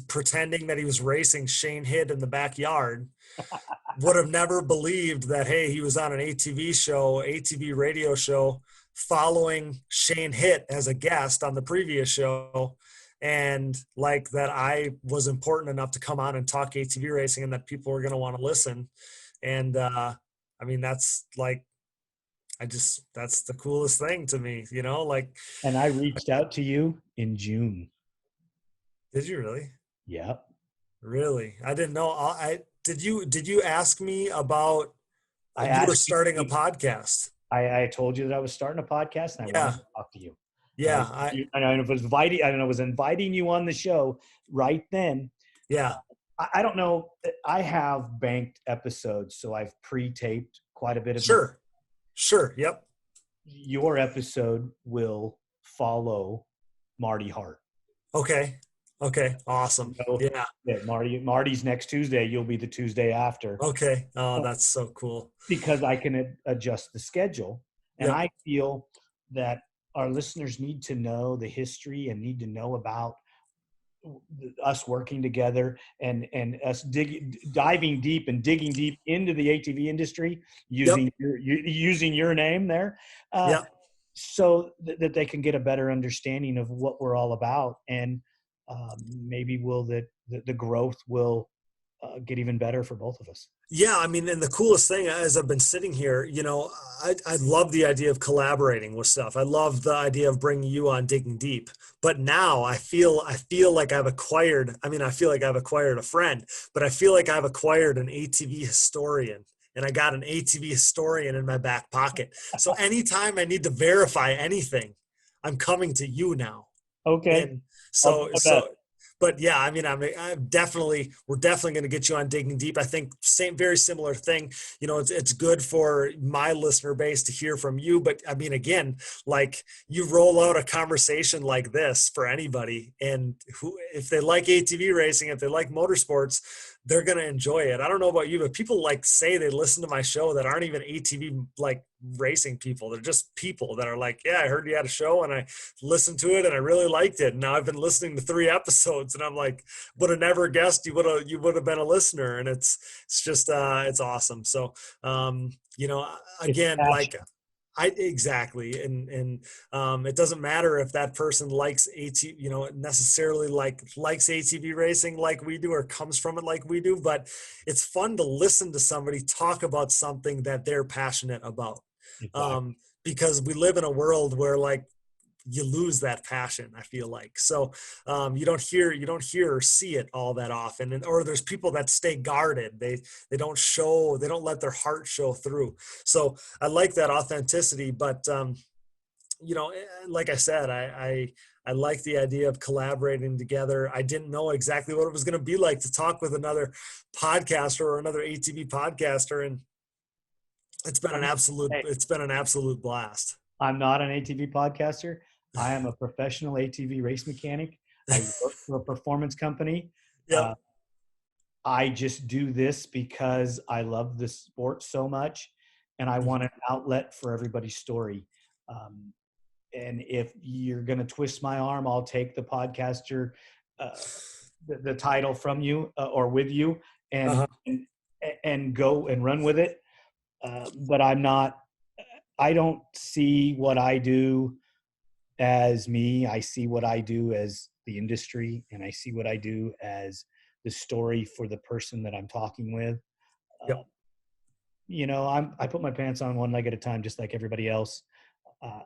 pretending that he was racing Shane Hitt in the backyard, would have never believed that, hey, he was on an ATV radio show, following Shane Hitt as a guest on the previous show. And like that I was important enough to come on and talk ATV racing, and that people were going to want to listen. And I mean, that's like, that's the coolest thing to me, like. And I reached out to you in June. Did you really? Yep. Really? I didn't know. Did you ask me about, you were starting a podcast? I told you that I was starting a podcast, and I wanted to talk to you. Yeah. I was inviting you on the show right then. Yeah. I don't know. I have banked episodes, so I've pre-taped quite a bit of Sure. Sure. Yep. Your episode will follow Marty Hart. Okay. Awesome. Yeah. Marty's next Tuesday. You'll be the Tuesday after. Okay. Oh, that's so cool. Because I can adjust the schedule. And I feel that our listeners need to know the history and need to know about us working together and us diving deep and digging deep into the ATV industry using your name there. So that they can get a better understanding of what we're all about. And maybe the growth will get even better for both of us. Yeah, I mean, and the coolest thing as I've been sitting here, you know, I love the idea of collaborating with stuff. I love the idea of bringing you on Digging Deep. But now I feel like I've acquired. I mean, I feel like I've acquired a friend, but I feel like I've acquired an ATV historian, and I got an ATV historian in my back pocket. So anytime I need to verify anything, I'm coming to you now. Okay. And I'll do so my best. so but yeah, I mean, I'm definitely, we're definitely going to get you on Digging Deep. I think same, very similar thing. You know, it's good for my listener base to hear from you. But I mean, again, like you roll out a conversation like this for anybody, and who, if they like ATV racing, if they like motorsports, they're going to enjoy it. I don't know about you, but people like say they listen to my show that aren't even ATV like racing people. They're just people that are like, yeah, I heard you had a show and I listened to it and I really liked it. And now I've been listening to 3 episodes and I'm like, would have never guessed you would have been a listener. And it's just it's awesome. So you know, It's again, like passion. I exactly, and it doesn't matter if that person likes you know, necessarily likes ATV racing like we do or comes from it like we do, but it's fun to listen to somebody talk about something that they're passionate about, Exactly. because we live in a world where like you lose that passion, I feel like. So you don't hear or see it all that often, and or there's people that stay guarded. They don't show, they don't let their heart show through. So I like that authenticity. But you know, like I said, I like the idea of collaborating together. I didn't know exactly what it was going to be like to talk with another podcaster or another ATV podcaster, and Hey, it's been an absolute blast. I'm not an ATV podcaster. I am a professional ATV race mechanic. I work for a performance company. Yep. Uh, I just do this because I love the sport so much and I want Mhm. an outlet for everybody's story. Um, and if you're going to twist my arm, I'll take the podcaster, uh, the title from you or with you Uh-huh. and go and run with it. But I'm not, I don't see what I do as me. I see what I do as the industry, and I see what I do as the story for the person that I'm talking with. Uh, Yep. I put my pants on one leg at a time, just like everybody else.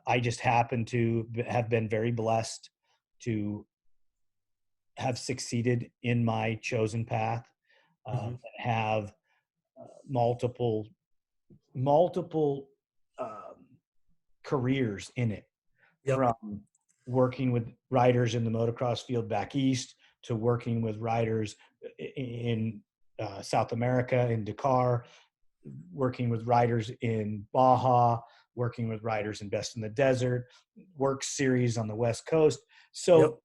I just happen to have been very blessed to have succeeded in my chosen path, Hmm. have multiple multiple um, careers in it, Yep. from working with riders in the motocross field back east to working with riders in South America in Dakar, working with riders in Baja, working with riders in Best in the Desert, work series on the West Coast. Yep. So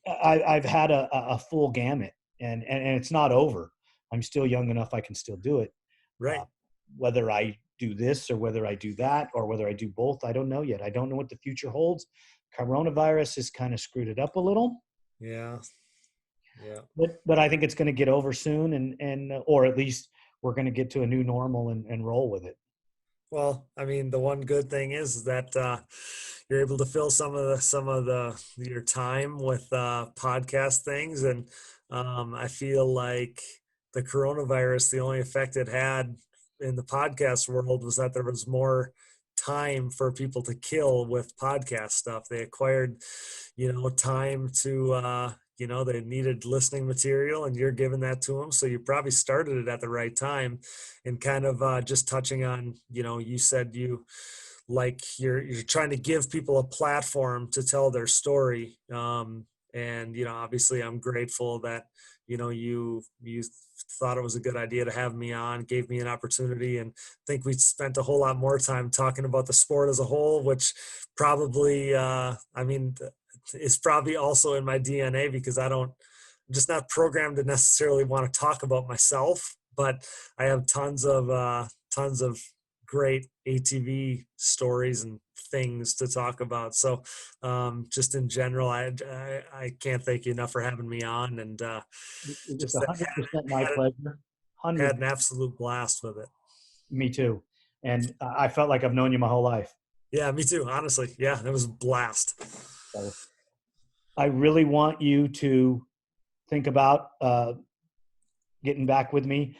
I've had a full gamut, and it's not over. I'm still young enough; I can still do it. Uh, Right. whether I do this or whether I do that or whether I do both, I don't know yet. I don't know what the future holds. Coronavirus has kind of screwed it up a little, Yeah. Yeah. but I think it's going to get over soon, and or at least we're going to get to a new normal and roll with it. Well, I mean, the one good thing is that you're able to fill some of the your time with podcast things, and I feel like the coronavirus, the only effect it had in the podcast world was that there was more time for people to kill with podcast stuff. They acquired, you know, time to you know, they needed listening material, and you're giving that to them, so you probably started it at the right time. And kind of just touching on, you know, you said you like you're trying to give people a platform to tell their story, and you know, obviously I'm grateful that, you know, you thought it was a good idea to have me on, gave me an opportunity, and I think we spent a whole lot more time talking about the sport as a whole, which probably I mean, is probably also in my DNA, because I'm just not programmed to necessarily want to talk about myself, but I have tons of great ATV stories and things to talk about. So just in general, I can't thank you enough for having me on, and It's just 100% my had, pleasure. had 100. an absolute blast with it. Me too. And I felt like I've known you my whole life. Yeah, me too. Honestly, yeah, it was a blast. So I really want you to think about getting back with me.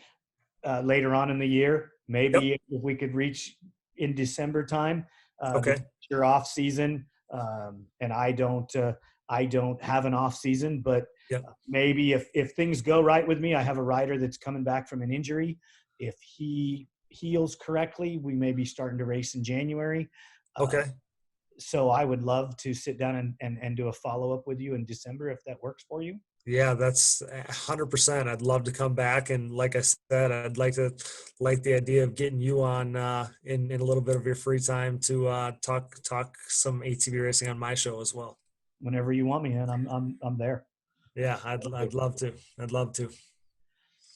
later on in the year. Maybe Yep. if we could reach in December time, Okay. your off season, and I don't have an off season, but Yep. maybe if things go right with me, I have a rider that's coming back from an injury. If he heals correctly, we may be starting to race in January. Okay. So I would love to sit down and do a follow-up with you in December if that works for you. Yeah, that's 100%. I'd love to come back, and like I said, I'd like the idea of getting you on in a little bit of your free time to talk some ATV racing on my show as well. Whenever you want me, man, I'm there. Yeah, I'd love to. I'd love to.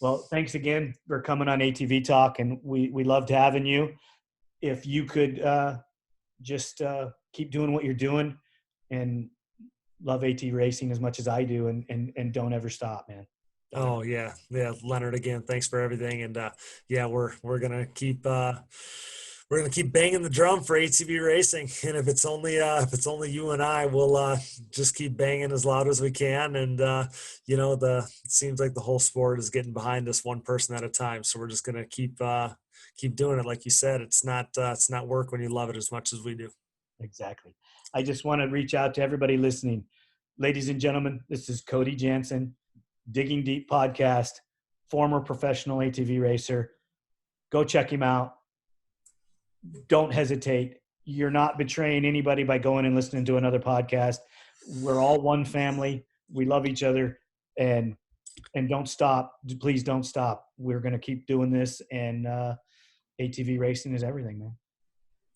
Well, thanks again for coming on ATV Talk, and we loved having you. If you could just keep doing what you're doing and love AT racing as much as I do, and don't ever stop, man. Oh yeah, Leonard, again, thanks for everything, and yeah, we're gonna keep banging the drum for ATV racing, and if it's only you and I, we'll just keep banging as loud as we can, and it seems like the whole sport is getting behind us one person at a time, so we're just gonna keep doing it. Like you said, it's not work when you love it as much as we do. Exactly. I just want to reach out to everybody listening. Ladies and gentlemen, this is Cody Janssen, Digging Deep podcast, former professional ATV racer. Go check him out. Don't hesitate. You're not betraying anybody by going and listening to another podcast. We're all one family. We love each other, and don't stop. Please don't stop. We're going to keep doing this, and ATV racing is everything, man.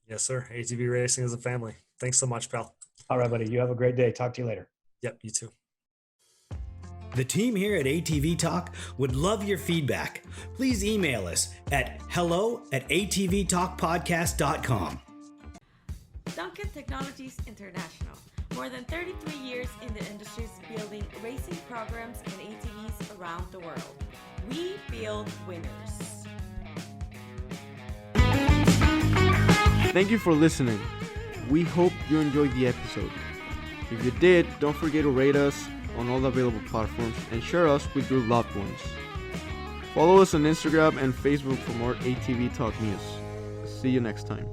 Yes, sir. ATV racing is a family. Thanks so much, pal. All right, buddy. You have a great day. Talk to you later. Yep, you too. The team here at ATV Talk would love your feedback. Please email us at hello@atvtalkpodcast.com. Duncan Technologies International. More than 33 years in the industry building racing programs and ATVs around the world. We build winners. Thank you for listening. We hope you enjoyed the episode. If you did, don't forget to rate us on all the available platforms and share us with your loved ones. Follow us on Instagram and Facebook for more ATV Talk news. See you next time.